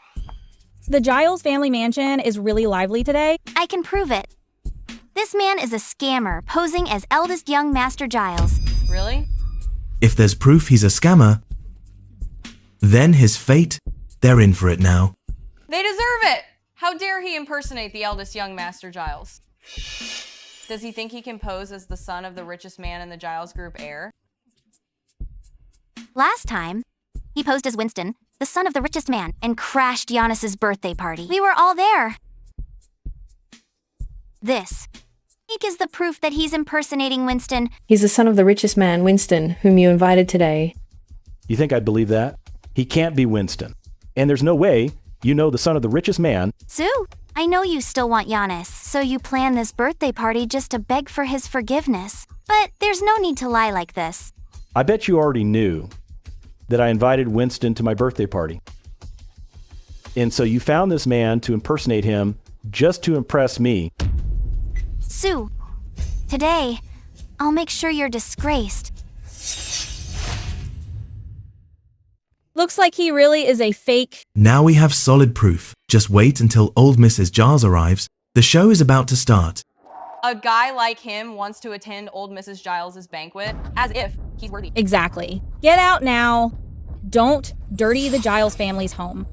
[SPEAKER 6] The Giles family mansion is really lively today.
[SPEAKER 5] I can prove it. This man is a scammer posing as eldest young Master Giles.
[SPEAKER 9] Really?
[SPEAKER 3] If there's proof he's a scammer, then his fate, they're in for it now.
[SPEAKER 9] They deserve it! How dare he impersonate the eldest young Master Giles? Does he think he can pose as the son of the richest man in the Giles group heir?
[SPEAKER 5] Last time, he posed as Winston, the son of the richest man, and crashed Giannis's birthday party. We were all there. This is the proof that he's impersonating Winston.
[SPEAKER 1] the son of the richest man, Winston, whom you invited today.
[SPEAKER 2] You think I'd believe that? He can't be Winston. And there's no way you know the son of the richest man.
[SPEAKER 5] Sue, I know you still want Giannis, so you plan this birthday party just to beg for his forgiveness. But there's no need to lie like this.
[SPEAKER 2] I bet you already knew that I invited Winston to my birthday party. And so you found this man to impersonate him just to impress me.
[SPEAKER 5] Sue, today, I'll make sure you're disgraced.
[SPEAKER 6] Looks like he really is a fake.
[SPEAKER 3] Now we have solid proof. Just wait until old Mrs. Giles arrives. The show is about to start.
[SPEAKER 9] A guy like him wants to attend old Mrs. Giles' banquet as if he's worthy.
[SPEAKER 6] Exactly. Get out now. Don't dirty the Giles family's home.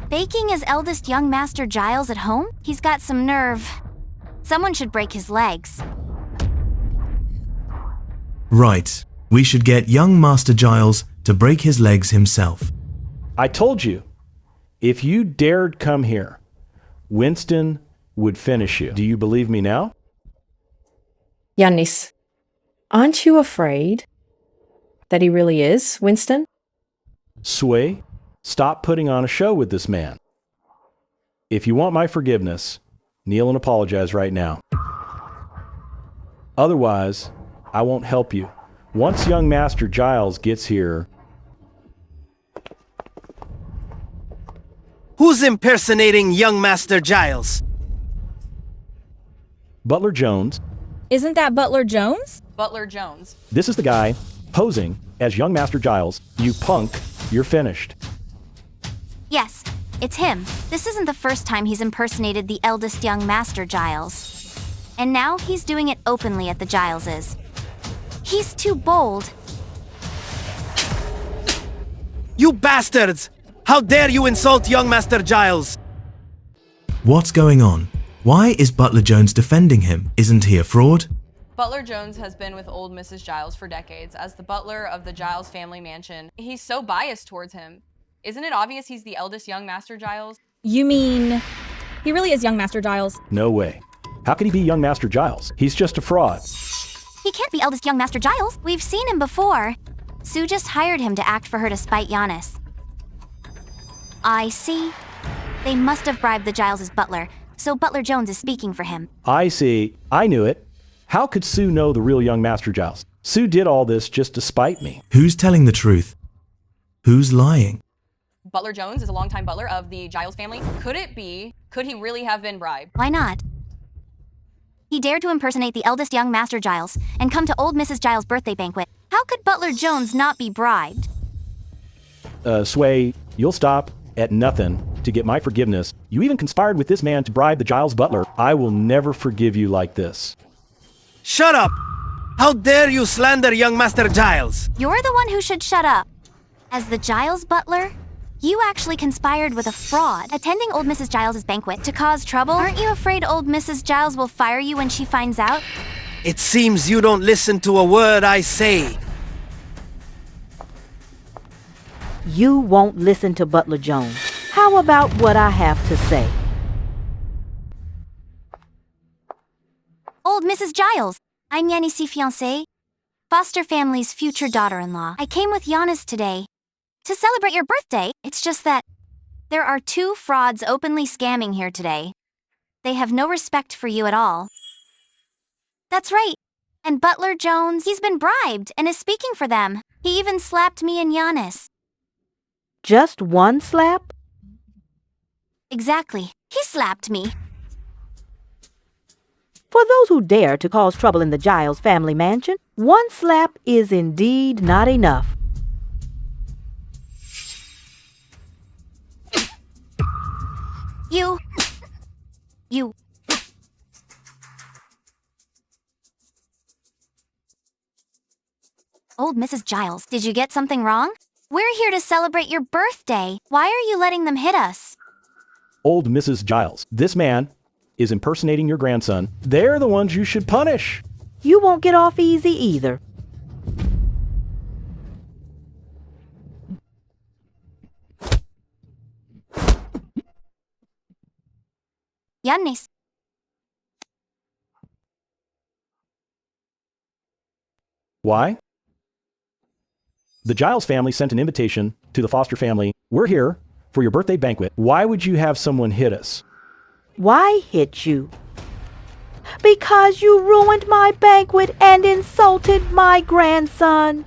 [SPEAKER 5] Baking as eldest young Master Giles at home? He's got some nerve. Someone should break his legs.
[SPEAKER 3] Right. We should get young Master Giles to break his legs himself.
[SPEAKER 2] I told you, if you dared come here, Winston would finish you. Do you believe me now?
[SPEAKER 1] Giannis, aren't you afraid that he really is Winston?
[SPEAKER 2] Sway, stop putting on a show with this man. If you want my forgiveness, kneel and apologize right now. Otherwise, I won't help you. Once young Master Giles gets here...
[SPEAKER 7] Who's impersonating young Master Giles?
[SPEAKER 2] Butler Jones.
[SPEAKER 6] Isn't that Butler Jones?
[SPEAKER 9] Butler Jones.
[SPEAKER 2] This is the guy posing as young Master Giles. You punk, you're finished.
[SPEAKER 5] Yes, it's him. This isn't the first time he's impersonated the eldest young Master Giles. And now he's doing it openly at the Gileses. He's too bold.
[SPEAKER 7] You bastards! How dare you insult young Master Giles?
[SPEAKER 3] What's going on? Why is Butler Jones defending him? Isn't he a fraud?
[SPEAKER 9] Butler Jones has been with old Mrs. Giles for decades. As the butler of the Giles family mansion, he's so biased towards him. Isn't it obvious he's the eldest young Master Giles?
[SPEAKER 6] You mean he really is young Master Giles?
[SPEAKER 2] No way. How can he be young Master Giles? He's just a fraud.
[SPEAKER 5] He can't be eldest young Master Giles. We've seen him before. Sue just hired him to act for her to spite Giannis. I see. They must have bribed the Giles' butler, so Butler Jones is speaking for him.
[SPEAKER 2] I see. I knew it. How could Sue know the real young Master Giles? Sue did all this just to spite me.
[SPEAKER 3] Who's telling the truth? Who's lying?
[SPEAKER 9] Butler Jones is a longtime butler of the Giles family. Could he really have been bribed?
[SPEAKER 5] Why not? He dared to impersonate the eldest young Master Giles and come to old Mrs. Giles' birthday banquet. How could Butler Jones not be bribed?
[SPEAKER 2] Sway, you'll stop at nothing to get my forgiveness. You even conspired with this man to bribe the Giles butler. I will never forgive you like this.
[SPEAKER 7] Shut up! How dare you slander young Master Giles?
[SPEAKER 5] You're the one who should shut up. As the Giles butler, you actually conspired with a fraud, attending old Mrs. Giles' banquet to cause trouble. Aren't you afraid old Mrs. Giles will fire you when she finds out?
[SPEAKER 7] It seems you don't listen to a word I say.
[SPEAKER 10] You won't listen to Butler Jones. How about what I have to say?
[SPEAKER 5] Old Mrs. Giles, I'm Yanni's fiancée, foster family's future daughter-in-law. I came with Giannis today to celebrate your birthday. It's just that there are two frauds openly scamming here today. They have no respect for you at all. That's right. And Butler Jones, he's been bribed and is speaking for them. He even slapped me and Giannis.
[SPEAKER 10] Just one slap?
[SPEAKER 5] Exactly. He slapped me.
[SPEAKER 10] For those who dare to cause trouble in the Giles family mansion, one slap is indeed not enough.
[SPEAKER 5] You. Old Mrs. Giles, did you get something wrong? We're here to celebrate your birthday. Why are you letting them hit us?
[SPEAKER 2] Old Mrs. Giles, this man is impersonating your grandson. They're the ones you should punish.
[SPEAKER 10] You won't get off easy either.
[SPEAKER 5] Yannis.
[SPEAKER 2] Why? The Giles family sent an invitation to the Foster family. We're here for your birthday banquet. Why would you have someone hit us?
[SPEAKER 10] Why hit you? Because you ruined my banquet and insulted my grandson.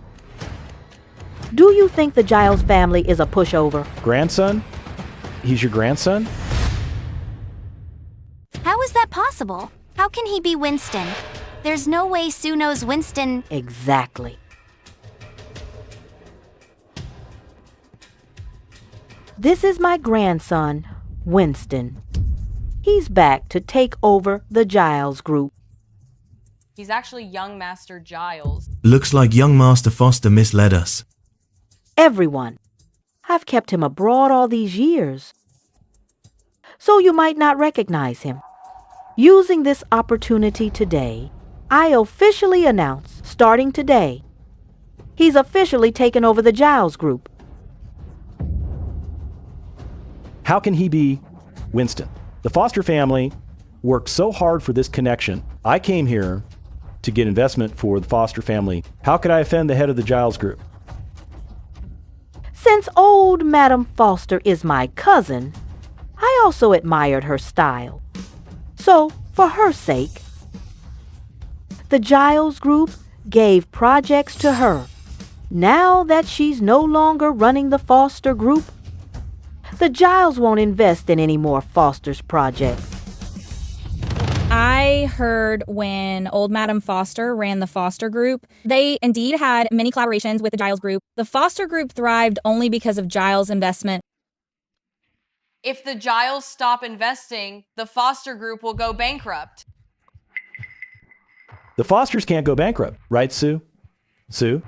[SPEAKER 10] Do you think the Giles family is a pushover?
[SPEAKER 2] Grandson? He's your grandson?
[SPEAKER 5] How is that possible? How can he be Winston? There's no way Sue knows Winston.
[SPEAKER 10] Exactly. This is my grandson, Winston. He's back to take over the Giles group.
[SPEAKER 9] He's actually young Master Giles.
[SPEAKER 3] Looks like young Master Foster misled us.
[SPEAKER 10] Everyone. I've kept him abroad all these years. So you might not recognize him. Using this opportunity today, I officially announce, starting today, he's officially taken over the Giles group.
[SPEAKER 2] How can he be Winston? The Foster family worked so hard for this connection. I came here to get investment for the Foster family. How could I offend the head of the Giles group?
[SPEAKER 10] Since old Madam Foster is my cousin, I also admired her style. So, for her sake, the Giles group gave projects to her. Now that she's no longer running the Foster group, the Giles won't invest in any more Foster's projects.
[SPEAKER 6] I heard when old Madam Foster ran the Foster group, they indeed had many collaborations with the Giles group. The Foster group thrived only because of Giles' investment.
[SPEAKER 9] If the Giles stop investing, the Foster group will go bankrupt.
[SPEAKER 2] The Fosters can't go bankrupt, right, Sue? Sue?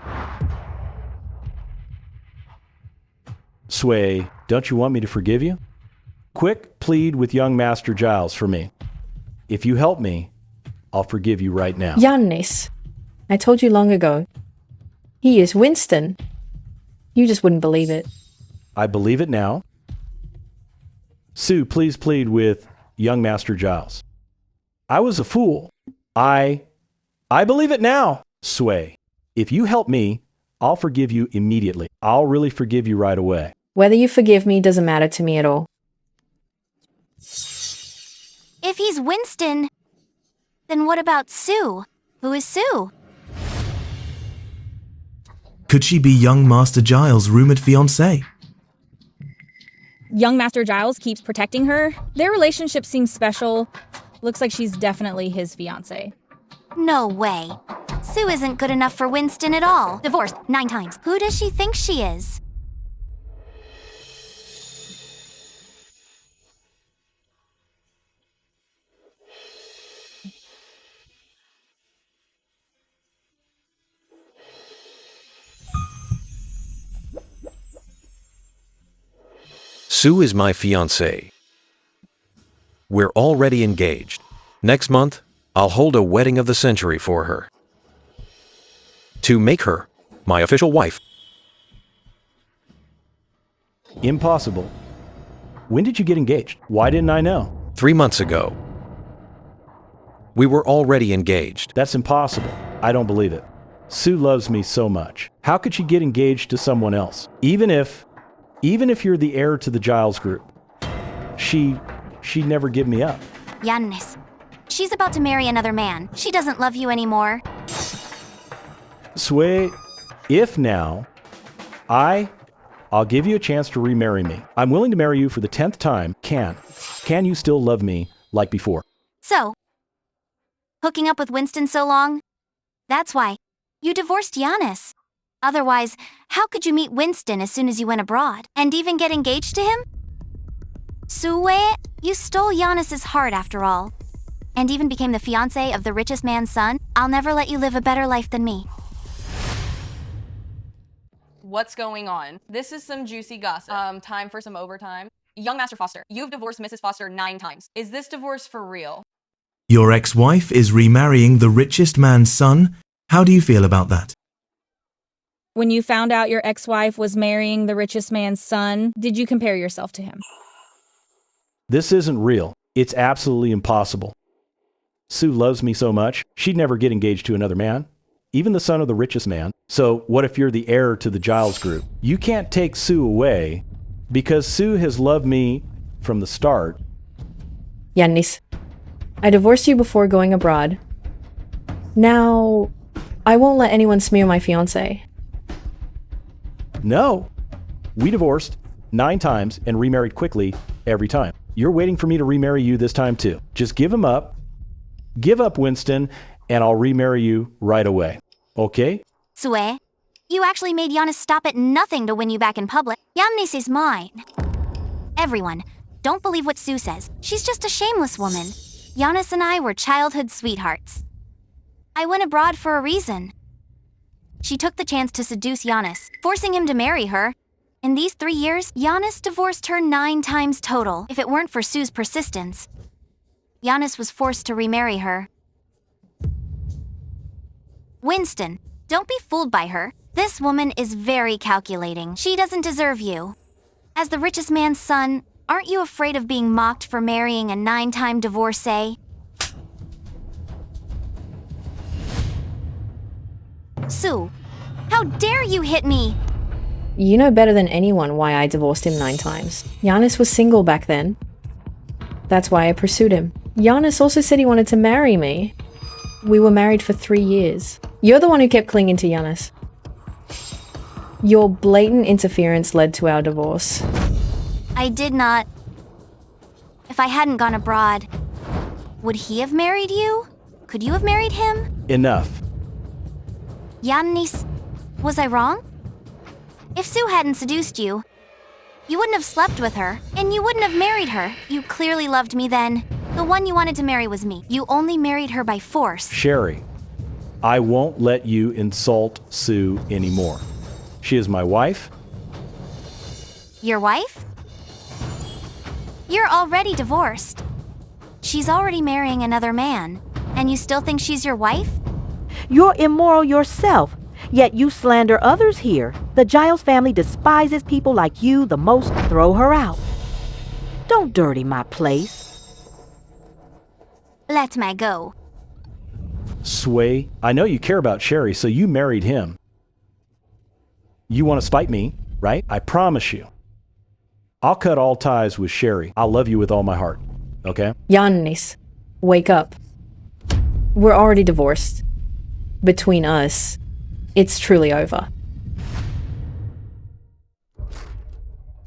[SPEAKER 2] Sway, don't you want me to forgive you? Quick, plead with young Master Giles for me. If you help me, I'll forgive you right now.
[SPEAKER 1] Giannis, I told you long ago. He is Winston. You just wouldn't believe it.
[SPEAKER 2] I believe it now. Sue, please plead with young Master Giles. I was a fool. I believe it now. Sway, if you help me, I'll forgive you immediately. I'll really forgive you right away.
[SPEAKER 1] Whether you forgive me doesn't matter to me at all.
[SPEAKER 5] If he's Winston, then what about Sue? Who is Sue?
[SPEAKER 3] Could she be young Master Giles' rumored fiancée?
[SPEAKER 6] Young Master Giles keeps protecting her. Their relationship seems special. Looks like she's definitely his fiancée.
[SPEAKER 5] No way. Sue isn't good enough for Winston at all. Divorced 9 times. Who does she think she is?
[SPEAKER 12] Sue is my fiancée. We're already engaged. Next month, I'll hold a wedding of the century for her. To make her my official wife.
[SPEAKER 2] Impossible. When did you get engaged? Why didn't I know?
[SPEAKER 12] 3 months ago. We were already engaged.
[SPEAKER 2] That's impossible. I don't believe it. Sue loves me so much. How could she get engaged to someone else? Even if you're the heir to the Giles group, she'd never give me up.
[SPEAKER 5] Giannis. She's about to marry another man. She doesn't love you anymore.
[SPEAKER 2] Sway, if now, I'll give you a chance to remarry me. I'm willing to marry you for the 10th time. Can you still love me like before?
[SPEAKER 5] So, hooking up with Winston so long? That's why you divorced Giannis. Otherwise, how could you meet Winston as soon as you went abroad? And even get engaged to him? Sue, you stole Giannis's heart after all. And even became the fiancé of the richest man's son. I'll never let you live a better life than me.
[SPEAKER 9] What's going on? This is some juicy gossip. Time for some overtime. Young Master Foster, you've divorced Mrs. Foster 9 times. Is this divorce for real?
[SPEAKER 3] Your ex-wife is remarrying the richest man's son? How do you feel about that?
[SPEAKER 6] When you found out your ex-wife was marrying the richest man's son, did you compare yourself to him?
[SPEAKER 2] This isn't real. It's absolutely impossible. Sue loves me so much, she'd never get engaged to another man, even the son of the richest man. So what if you're the heir to the Giles group? You can't take Sue away because Sue has loved me from the start.
[SPEAKER 1] Giannis, I divorced you before going abroad. Now, I won't let anyone smear my fiancé.
[SPEAKER 2] No. We divorced 9 times and remarried quickly every time. You're waiting for me to remarry you this time too. Just give him up. Give up Winston, and I'll remarry you right away. Okay?
[SPEAKER 5] Sue, you actually made Giannis stop at nothing to win you back in public. Giannis is mine. Everyone, don't believe what Sue says. She's just a shameless woman. Giannis and I were childhood sweethearts. I went abroad for a reason. She took the chance to seduce Giannis, forcing him to marry her. In these 3 years, Giannis divorced her 9 times total. If it weren't for Sue's persistence, Giannis was forced to remarry her. Winston, don't be fooled by her. This woman is very calculating. She doesn't deserve you. As the richest man's son, aren't you afraid of being mocked for marrying a 9-time divorcee? Sue, how dare you hit me?
[SPEAKER 1] You know better than anyone why I divorced him 9 times. Giannis was single back then. That's why I pursued him. Giannis also said he wanted to marry me. We were married for 3 years. You're the one who kept clinging to Giannis. Your blatant interference led to our divorce.
[SPEAKER 5] I did not. If I hadn't gone abroad, would he have married you? Could you have married him?
[SPEAKER 2] Enough.
[SPEAKER 5] Giannis, was I wrong? If Sue hadn't seduced you, you wouldn't have slept with her, and you wouldn't have married her. You clearly loved me then. The one you wanted to marry was me. You only married her by force.
[SPEAKER 2] Sherry, I won't let you insult Sue anymore. She is my wife.
[SPEAKER 5] Your wife? You're already divorced. She's already marrying another man, and you still think she's your wife?
[SPEAKER 10] You're immoral yourself, yet you slander others here. The Giles family despises people like you the most. Throw her out. Don't dirty my place.
[SPEAKER 5] Let me go.
[SPEAKER 2] Sway, I know you care about Sherry, so you married him. You want to spite me, right? I promise you. I'll cut all ties with Sherry. I'll love you with all my heart, okay?
[SPEAKER 1] Giannis, wake up. We're already divorced. Between us, it's truly over.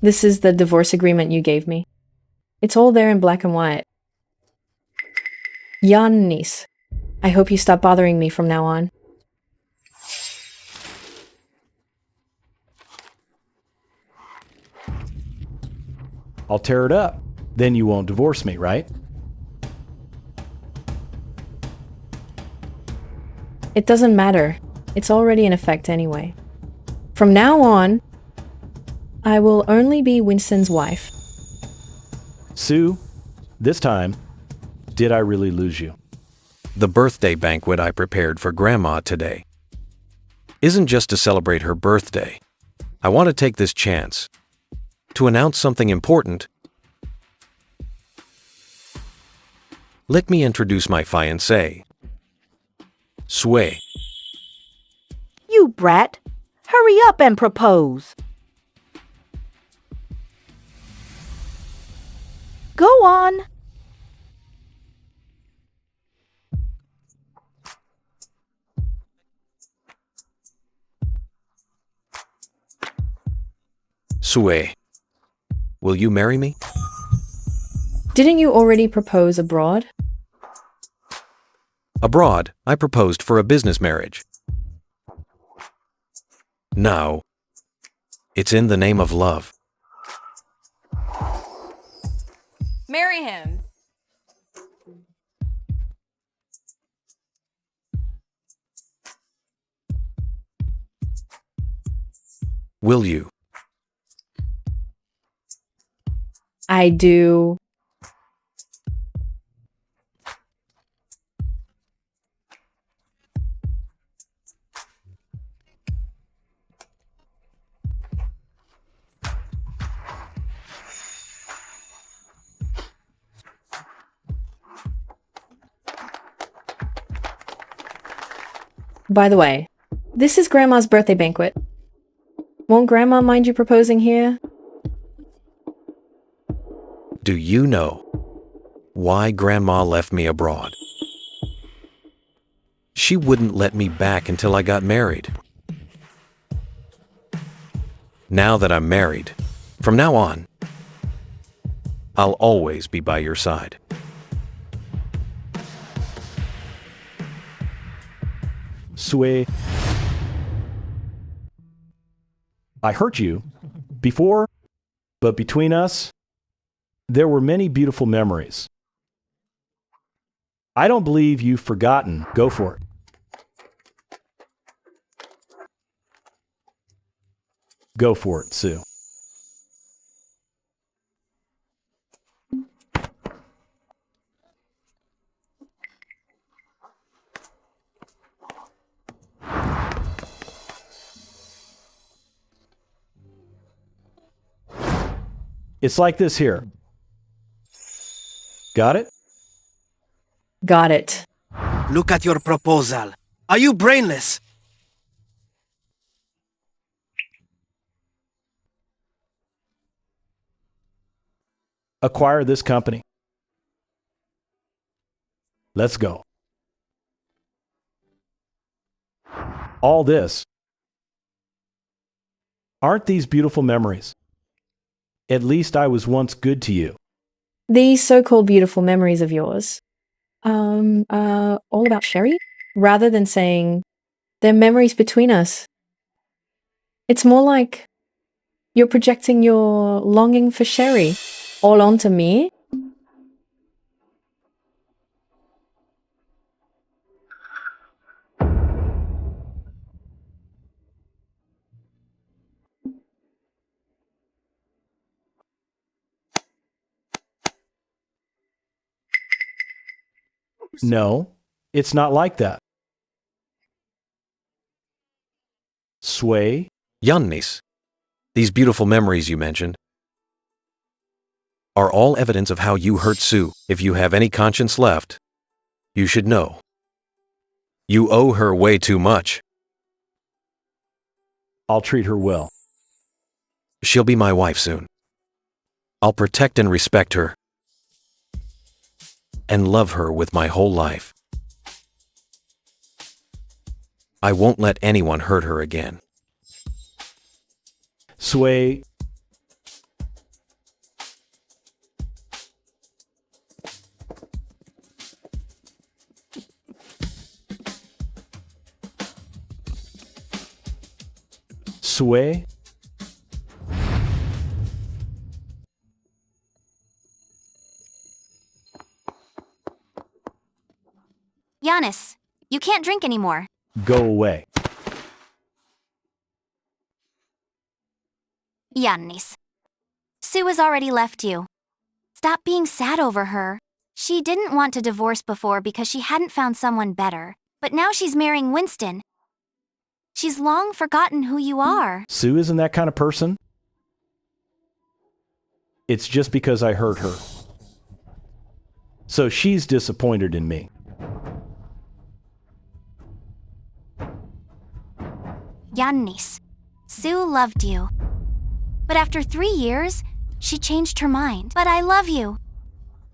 [SPEAKER 1] This is the divorce agreement you gave me. It's all there in black and white. Giannis, I hope you stop bothering me from now on.
[SPEAKER 2] I'll tear it up. Then you won't divorce me, right?
[SPEAKER 1] It doesn't matter. It's already in effect anyway. From now on, I will only be Winston's wife.
[SPEAKER 2] Sue, this time, did I really lose you?
[SPEAKER 12] The birthday banquet I prepared for Grandma today isn't just to celebrate her birthday. I want to take this chance to announce something important. Let me introduce my fiancée, Sue.
[SPEAKER 10] You brat! Hurry up and propose! Go on!
[SPEAKER 12] Sue, will you marry me?
[SPEAKER 1] Didn't you already propose abroad?
[SPEAKER 12] Abroad, I proposed for a business marriage. Now, it's in the name of love.
[SPEAKER 9] Marry him.
[SPEAKER 12] Will you?
[SPEAKER 1] I do. By the way, this is Grandma's birthday banquet. Won't Grandma mind you proposing here?
[SPEAKER 12] Do you know why Grandma left me abroad? She wouldn't let me back until I got married. Now that I'm married, from now on, I'll always be by your side.
[SPEAKER 2] Sue, I hurt you before, but between us, there were many beautiful memories. I don't believe you've forgotten. Go for it. Go for it, Sue. It's like this here. Got it?
[SPEAKER 1] Got it.
[SPEAKER 7] Look at your proposal. Are you brainless?
[SPEAKER 2] Acquire this company. Let's go. All this. Aren't these beautiful memories? At least I was once good to you.
[SPEAKER 1] These so-called beautiful memories of yours, all about Sherry? Rather than saying they're memories between us. It's more like you're projecting your longing for Sherry all onto me.
[SPEAKER 2] No, it's not like that. Sway,
[SPEAKER 12] Giannis, these beautiful memories you mentioned are all evidence of how you hurt Sue. If you have any conscience left, you should know. You owe her way too much.
[SPEAKER 2] I'll treat her well.
[SPEAKER 12] She'll be my wife soon. I'll protect and respect her and love her with my whole life. I won't let anyone hurt her again.
[SPEAKER 2] Sway, Sue?
[SPEAKER 5] Giannis, you can't drink anymore.
[SPEAKER 2] Go away.
[SPEAKER 5] Giannis. Sue has already left you. Stop being sad over her. She didn't want to divorce before because she hadn't found someone better, but now she's marrying Winston. She's long forgotten who you are.
[SPEAKER 2] Sue isn't that kind of person. It's just because I hurt her. So she's disappointed in me.
[SPEAKER 5] Giannis, Sue loved you. But after 3 years, she changed her mind. But I love you.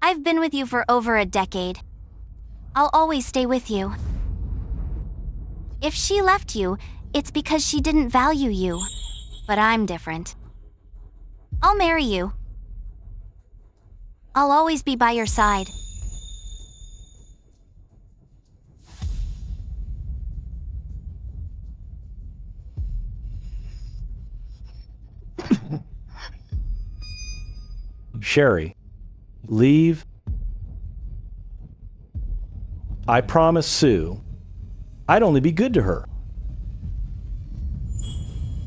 [SPEAKER 5] I've been with you for over a decade. I'll always stay with you. If she left you, it's because she didn't value you. But I'm different. I'll marry you. I'll always be by your side.
[SPEAKER 2] Sherry, leave. I promised Sue I'd only be good to her.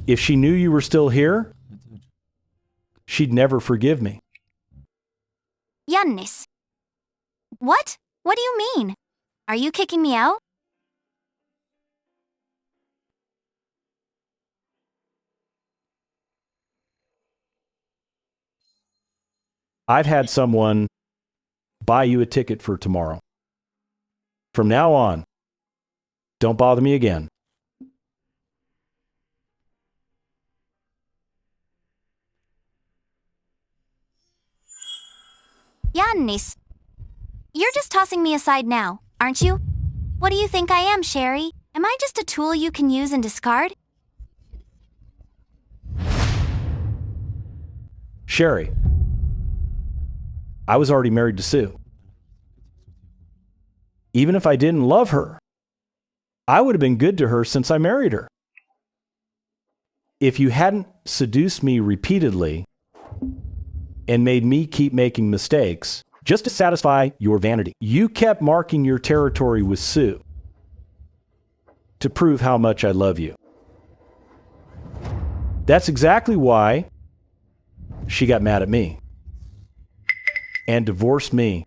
[SPEAKER 2] If she knew you were still here, she'd never forgive me.
[SPEAKER 5] Giannis. What? What do you mean? Are you kicking me out?
[SPEAKER 2] I've had someone buy you a ticket for tomorrow. From now on, don't bother me again.
[SPEAKER 5] Giannis. You're just tossing me aside now, aren't you? What do you think I am, Sherry? Am I just a tool you can use and discard?
[SPEAKER 2] Sherry, I was already married to Sue. Even if I didn't love her, I would have been good to her since I married her. If you hadn't seduced me repeatedly and made me keep making mistakes just to satisfy your vanity, you kept marking your territory with Sue to prove how much I love you. That's exactly why she got mad at me and divorced me.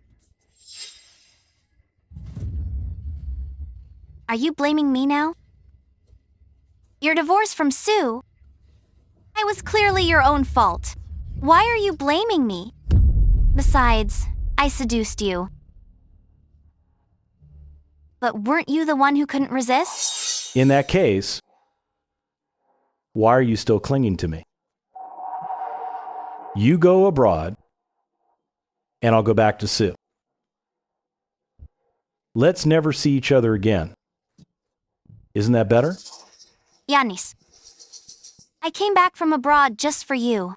[SPEAKER 5] Are you blaming me now? Your divorce from Sue? It was clearly your own fault. Why are you blaming me? Besides, I seduced you. But weren't you the one who couldn't resist?
[SPEAKER 2] In that case, why are you still clinging to me? You go abroad, and I'll go back to Sue. Let's never see each other again. Isn't that better?
[SPEAKER 5] Giannis, I came back from abroad just for you.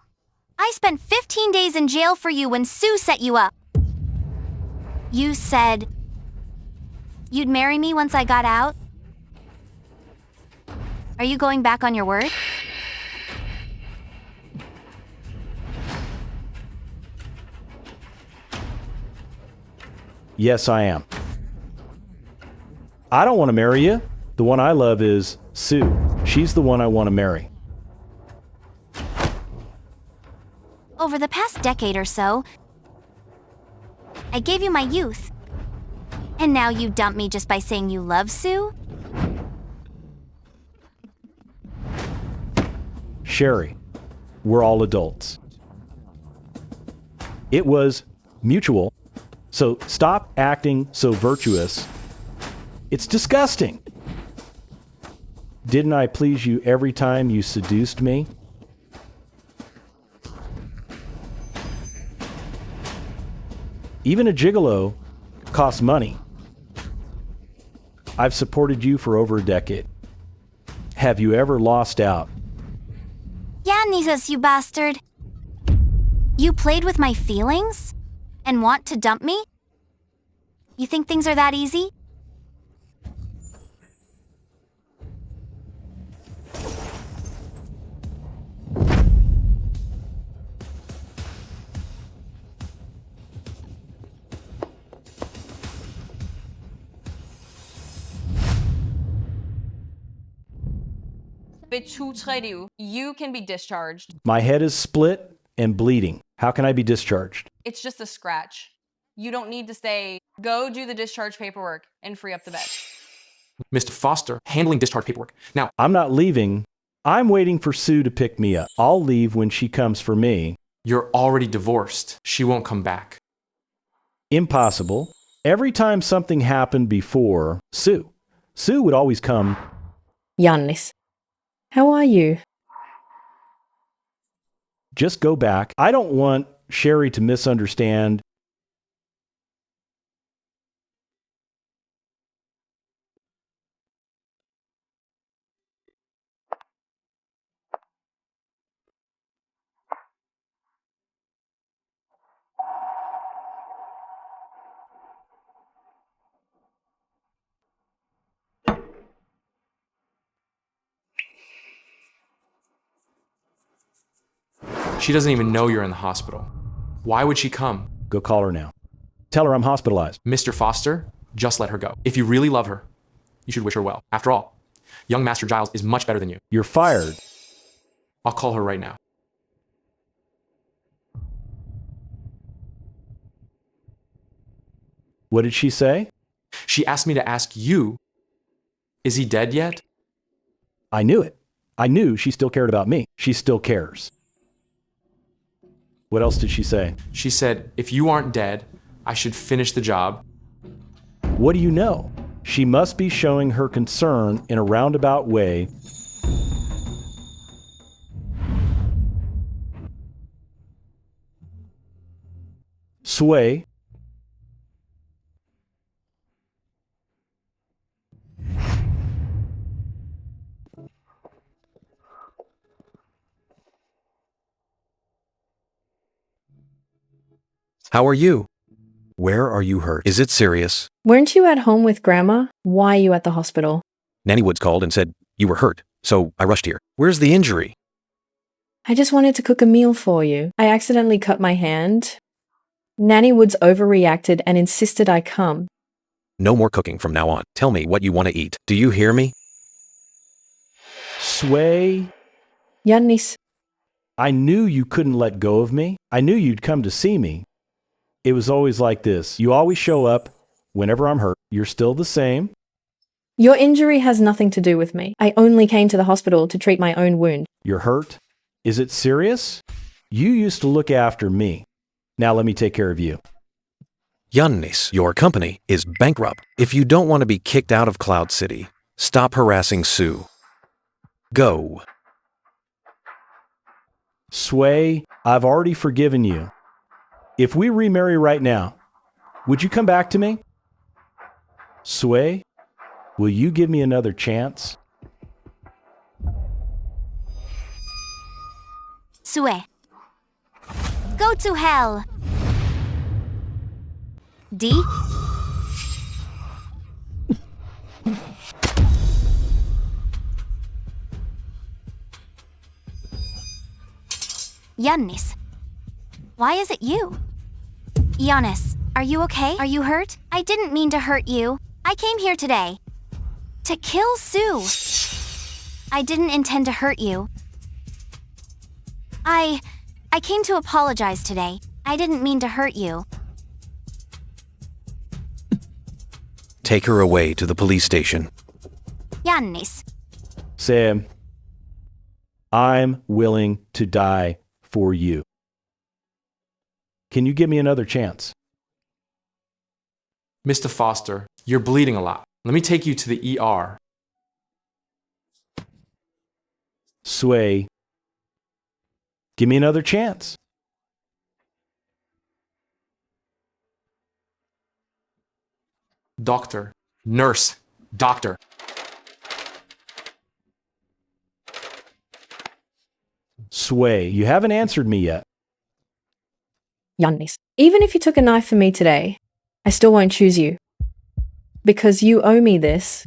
[SPEAKER 5] I spent 15 days in jail for you when Sue set you up. You said you'd marry me once I got out? Are you going back on your word?
[SPEAKER 2] Yes, I am. I don't want to marry you. The one I love is Sue. She's the one I want to marry.
[SPEAKER 5] Over the past decade or so, I gave you my youth. And now you dump me just by saying you love Sue?
[SPEAKER 2] Sherry, we're all adults. It was mutual, so stop acting so virtuous. It's disgusting. Didn't I please you every time you seduced me? Even a gigolo costs money. I've supported you for over a decade. Have you ever lost out?
[SPEAKER 5] Giannis, you bastard. You played with my feelings? And want to dump me? You think things are that easy?
[SPEAKER 9] betrayal. You can be discharged.
[SPEAKER 2] My head is split and bleeding. How can I be discharged?
[SPEAKER 9] It's just a scratch. You don't need to stay. Go do the discharge paperwork and free up the bed.
[SPEAKER 8] Mr. Foster, handling discharge paperwork. Now,
[SPEAKER 2] I'm not leaving. I'm waiting for Sue to pick me up. I'll leave when she comes for me.
[SPEAKER 8] you're already divorced. She won't come back.
[SPEAKER 2] Impossible. Every time something happened before, Sue would always come.
[SPEAKER 1] Giannis, how are you?
[SPEAKER 2] Just go back. I don't want Sherry to misunderstand.
[SPEAKER 8] She doesn't even know you're in the hospital. Why would she come?
[SPEAKER 2] Go call her now. Tell her I'm hospitalized.
[SPEAKER 8] Mr. Foster, just let her go. If you really love her, you should wish her well. After all, young Master Giles is much better than you.
[SPEAKER 2] You're fired.
[SPEAKER 8] I'll call her right now.
[SPEAKER 2] What did she say?
[SPEAKER 8] She asked me to ask you, is he dead yet?
[SPEAKER 2] I knew it. I knew she still cared about me. She still cares. What else did she say?
[SPEAKER 8] She said, if you aren't dead, I should finish the job.
[SPEAKER 2] What do you know? She must be showing her concern in a roundabout way. Sway.
[SPEAKER 12] How are you? Where are you hurt? Is it serious?
[SPEAKER 1] Weren't you at home with Grandma? Why are you at the hospital?
[SPEAKER 12] Nanny Woods called and said you were hurt, so I rushed here. Where's the injury?
[SPEAKER 1] I just wanted to cook a meal for you. I accidentally cut my hand. Nanny Woods overreacted and insisted I come.
[SPEAKER 12] No more cooking from now on. Tell me what you want to eat. Do you hear me?
[SPEAKER 2] Sway.
[SPEAKER 1] Giannis,
[SPEAKER 2] I knew you couldn't let go of me. I knew you'd come to see me. It was always like this. You always show up whenever I'm hurt. You're still the same.
[SPEAKER 1] your injury has nothing to do with me. I only came to the hospital to treat my own wound.
[SPEAKER 2] You're hurt? Is it serious? You used to look after me. Now let me take care of you.
[SPEAKER 12] Giannis, your company is bankrupt. If you don't want to be kicked out of Cloud City, stop harassing Sue. Go.
[SPEAKER 2] Sway, I've already forgiven you. If we remarry right now, would you come back to me? Sway, will you give me another chance?
[SPEAKER 5] Sue. Go to hell. D? Giannis. Why is it you? Giannis, are you okay? Are you hurt? I didn't mean to hurt you. I came here today to kill Sue. I didn't intend to hurt you. I came to apologize today. I didn't mean to hurt you.
[SPEAKER 12] Take her away to the police station.
[SPEAKER 5] Giannis.
[SPEAKER 2] Sam, I'm willing to die for you. Can you give me another chance?
[SPEAKER 8] Mr. Foster, you're bleeding a lot. Let me take you to the ER.
[SPEAKER 2] Sway, give me another chance.
[SPEAKER 8] Doctor, nurse, doctor.
[SPEAKER 2] Sway, you haven't answered me yet.
[SPEAKER 1] Giannis, even if you took a knife for me today, I still won't choose you. Because you owe me this.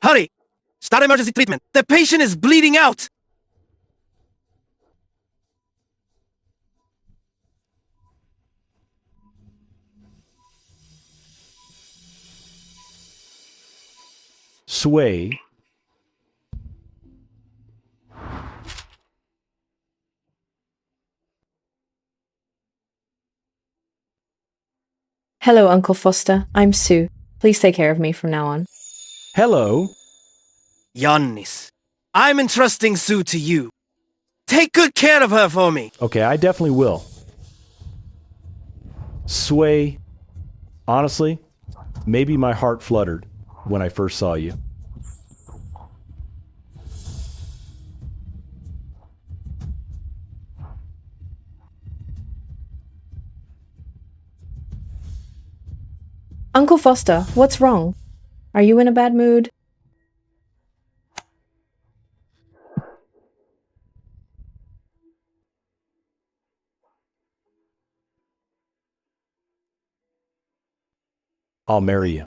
[SPEAKER 7] Hurry! Start emergency treatment. The patient is bleeding out!
[SPEAKER 2] sway.
[SPEAKER 1] Hello, Uncle Foster. I'm Sue. Please take care of me from now on.
[SPEAKER 2] Hello.
[SPEAKER 7] Giannis, I'm entrusting Sue to you. Take good care of her for me.
[SPEAKER 2] Okay, I definitely will. Sway. Honestly, maybe my heart fluttered when I first saw you.
[SPEAKER 1] Uncle Foster, what's wrong? Are you in a bad mood?
[SPEAKER 2] I'll marry you.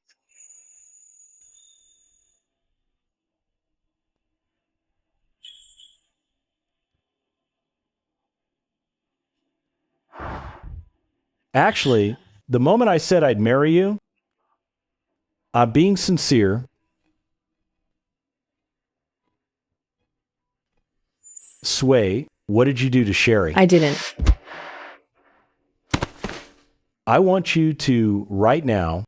[SPEAKER 2] Actually, the moment I said I'd marry you, I'm being sincere. Sway, what did you do to Sherry?
[SPEAKER 1] I didn't.
[SPEAKER 2] I want you to, right now,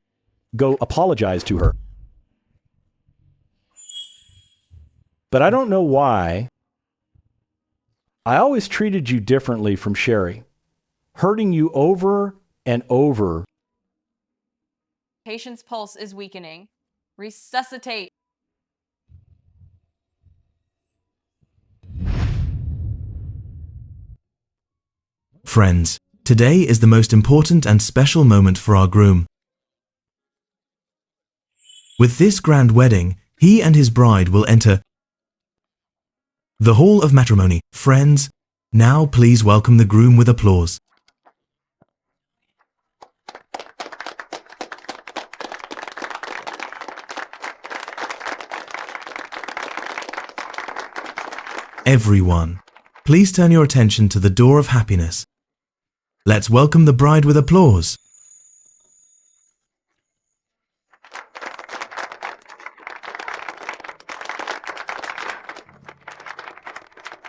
[SPEAKER 2] go apologize to her. But I don't know why. I always treated you differently from Sherry, hurting you over and over.
[SPEAKER 9] Patient's pulse is weakening. Resuscitate.
[SPEAKER 3] Friends, today is the most important and special moment for our groom. With this grand wedding, he and his bride will enter the Hall of Matrimony. Friends, now please welcome the groom with applause. Everyone, please turn your attention to the door of happiness. Let's welcome the bride with applause.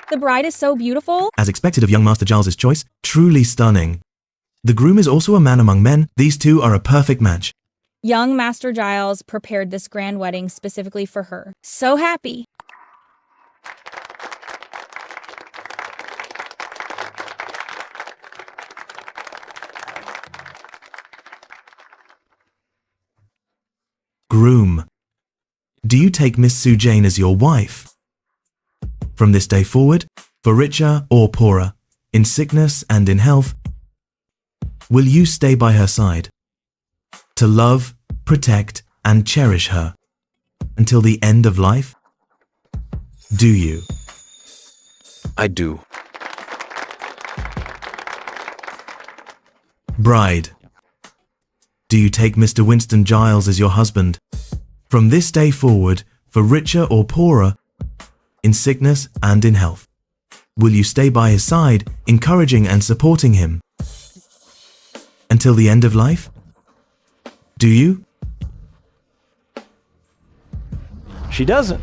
[SPEAKER 6] The bride is so beautiful.
[SPEAKER 3] As expected of young Master Giles's choice, truly stunning. The groom is also a man among men. These two are a perfect match.
[SPEAKER 6] Young Master Giles prepared this grand wedding specifically for her. So happy.
[SPEAKER 3] Groom, do you take Miss Sue Jane as your wife? From this day forward, for richer or poorer, in sickness and in health, will you stay by her side, to love, protect, and cherish her until the end of life? Do you?
[SPEAKER 12] I do.
[SPEAKER 3] Bride, do you take Mr. Winston Giles as your husband? From this day forward, for richer or poorer, in sickness and in health, will you stay by his side, encouraging and supporting him until the end of life? Do you?
[SPEAKER 2] She doesn't.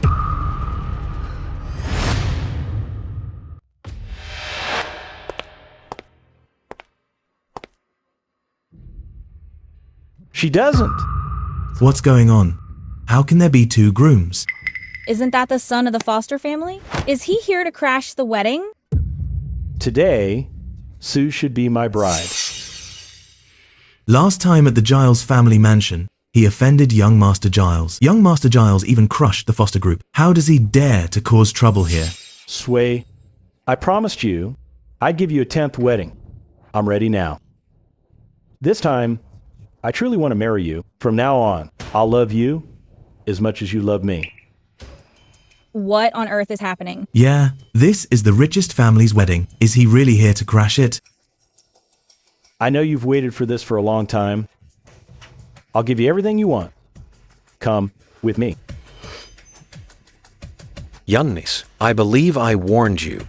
[SPEAKER 2] She doesn't.
[SPEAKER 3] What's going on? How can there be two grooms?
[SPEAKER 6] Isn't that the son of the Foster family? Is he here to crash the wedding?
[SPEAKER 2] Today, Sue should be my bride.
[SPEAKER 3] Last time at the Giles family mansion, he offended young Master Giles. Young Master Giles even crushed the Foster group. How does he dare to cause trouble here?
[SPEAKER 2] Sway, I promised you I'd give you a 10th wedding. I'm ready now. This time, I truly want to marry you. From now on, I'll love you as much as you love me.
[SPEAKER 6] What on earth is happening?
[SPEAKER 3] Yeah, this is the richest family's wedding. Is he really here to crash it?
[SPEAKER 2] I know you've waited for this for a long time. I'll give you everything you want. Come with me.
[SPEAKER 12] Giannis, I believe I warned you.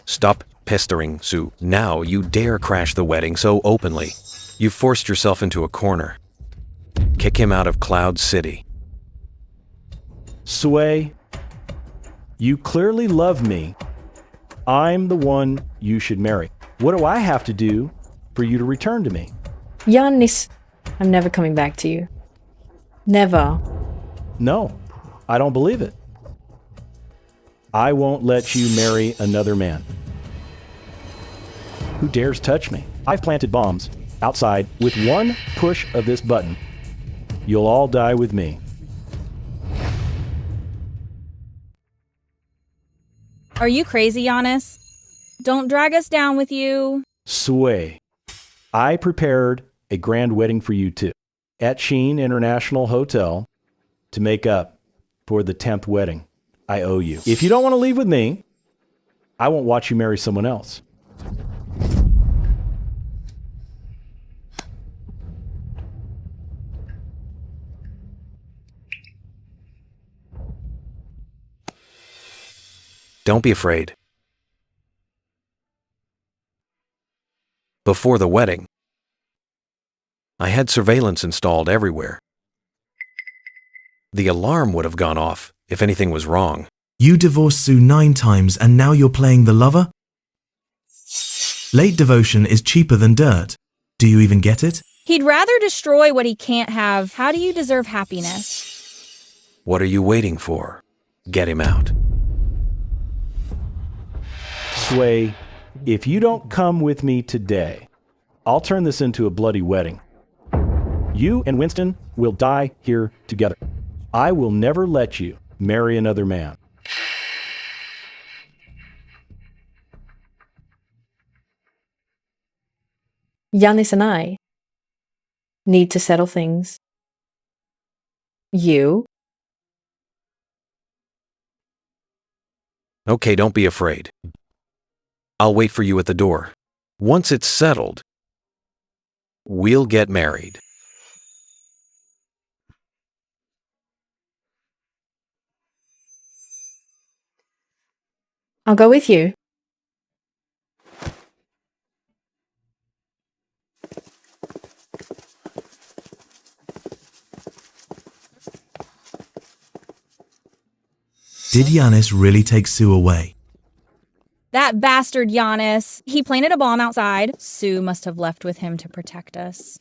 [SPEAKER 12] Stop pestering Sue. Now you dare crash the wedding so openly. You've forced yourself into a corner. Kick him out of Cloud City.
[SPEAKER 2] Sway, you clearly love me. I'm the one you should marry. What do I have to do for you to return to me?
[SPEAKER 1] Giannis, I'm never coming back to you. Never.
[SPEAKER 2] No, I don't believe it. I won't let you marry another man. Who dares touch me? I've planted bombs outside. With one push of this button, you'll all die with me.
[SPEAKER 6] Are you crazy, Giannis? Don't drag us down with you.
[SPEAKER 2] Sway, I prepared a grand wedding for you two at Sheen International Hotel to make up for the 10th wedding I owe you. If you don't want to leave with me, I won't watch you marry someone else.
[SPEAKER 12] Don't be afraid. Before the wedding, I had surveillance installed everywhere. The alarm would have gone off if anything was wrong.
[SPEAKER 3] You divorced Sue 9 times and now you're playing the lover? Late devotion is cheaper than dirt. Do you even get it?
[SPEAKER 6] He'd rather destroy what he can't have. How do you deserve happiness?
[SPEAKER 12] What are you waiting for? Get him out.
[SPEAKER 2] Sway, if you don't come with me today, I'll turn this into a bloody wedding. You and Winston will die here together. I will never let you marry another man.
[SPEAKER 1] Giannis and I need to settle things. You?
[SPEAKER 12] Okay, don't be afraid. I'll wait for you at the door. Once it's settled, we'll get married.
[SPEAKER 1] I'll go with you.
[SPEAKER 3] Did Giannis really take Sue away?
[SPEAKER 6] That bastard Giannis. He planted a bomb outside. Sue must have left with him to protect us.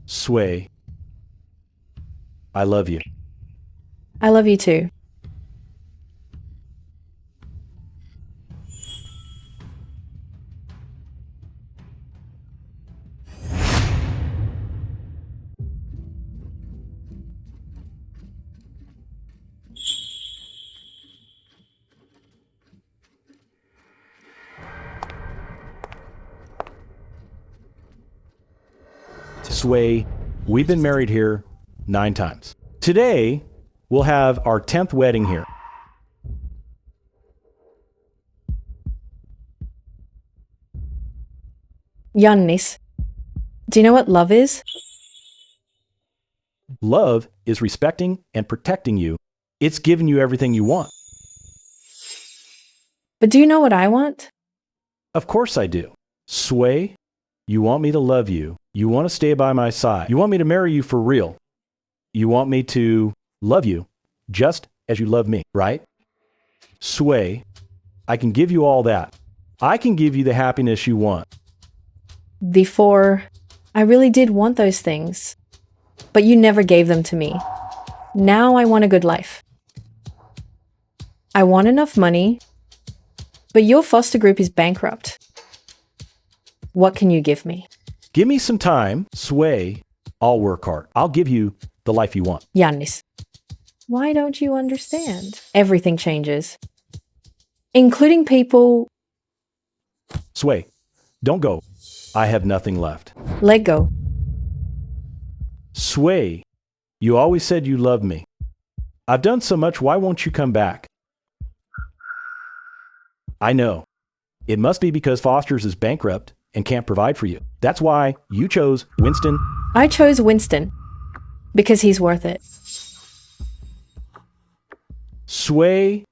[SPEAKER 2] Sway, I love you.
[SPEAKER 1] I love you too.
[SPEAKER 2] Sway, we've been married here 9 times. Today, we'll have our 10th wedding here.
[SPEAKER 1] Giannis, do you know what love is?
[SPEAKER 2] Love is respecting and protecting you. It's giving you everything you want.
[SPEAKER 1] But do you know what I want?
[SPEAKER 2] Of course I do. Sway, you want me to love you. You want to stay by my side. You want me to marry you for real. You want me to love you just as you love me, right? Sway, I can give you all that. I can give you the happiness you want.
[SPEAKER 1] Before, I really did want those things, but you never gave them to me. Now I want a good life. I want enough money, but your foster group is bankrupt. What can you give me?
[SPEAKER 2] Give me some time. Sway, I'll work hard. I'll give you the life you want.
[SPEAKER 1] Giannis, why don't you understand? Everything changes, including people.
[SPEAKER 2] Sway, don't go. I have nothing left.
[SPEAKER 1] Let go.
[SPEAKER 2] Sway, you always said you loved me. I've done so much, why won't you come back? I know. It must be because Foster's is bankrupt and can't provide for you. That's why you chose Winston.
[SPEAKER 1] I chose Winston because he's worth it.
[SPEAKER 2] Sway,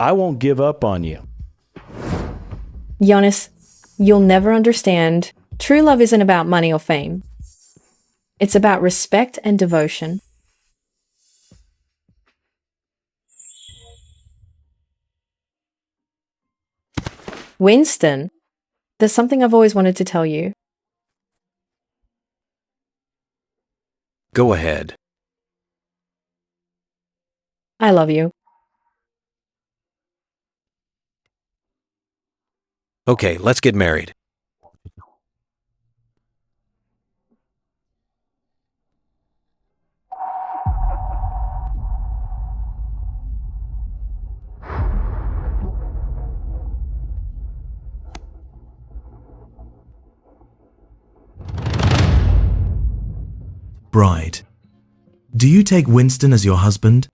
[SPEAKER 2] I won't give up on you.
[SPEAKER 1] Giannis, you'll never understand. True love isn't about money or fame. It's about respect and devotion. Winston, there's something I've always wanted to tell you.
[SPEAKER 12] Go ahead.
[SPEAKER 1] I love you.
[SPEAKER 12] Okay, let's get married.
[SPEAKER 3] Bride. Do you take Winston as your husband?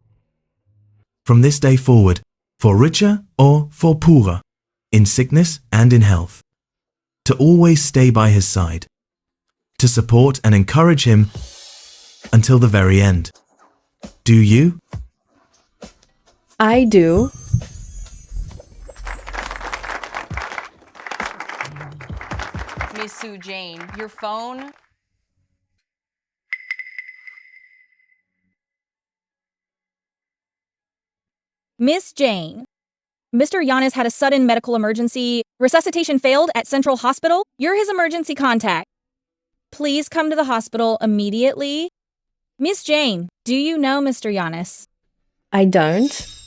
[SPEAKER 3] From this day forward, for richer or for poorer, in sickness and in health, to always stay by his side, to support and encourage him until the very end. Do you?
[SPEAKER 1] I do.
[SPEAKER 9] Miss Sue Jane, your phone.
[SPEAKER 6] Miss Jane. Mr. Giannis had a sudden medical emergency. Resuscitation failed at Central Hospital. You're his emergency contact. Please come to the hospital immediately. Miss Jane, do you know Mr. Giannis?
[SPEAKER 1] I don't.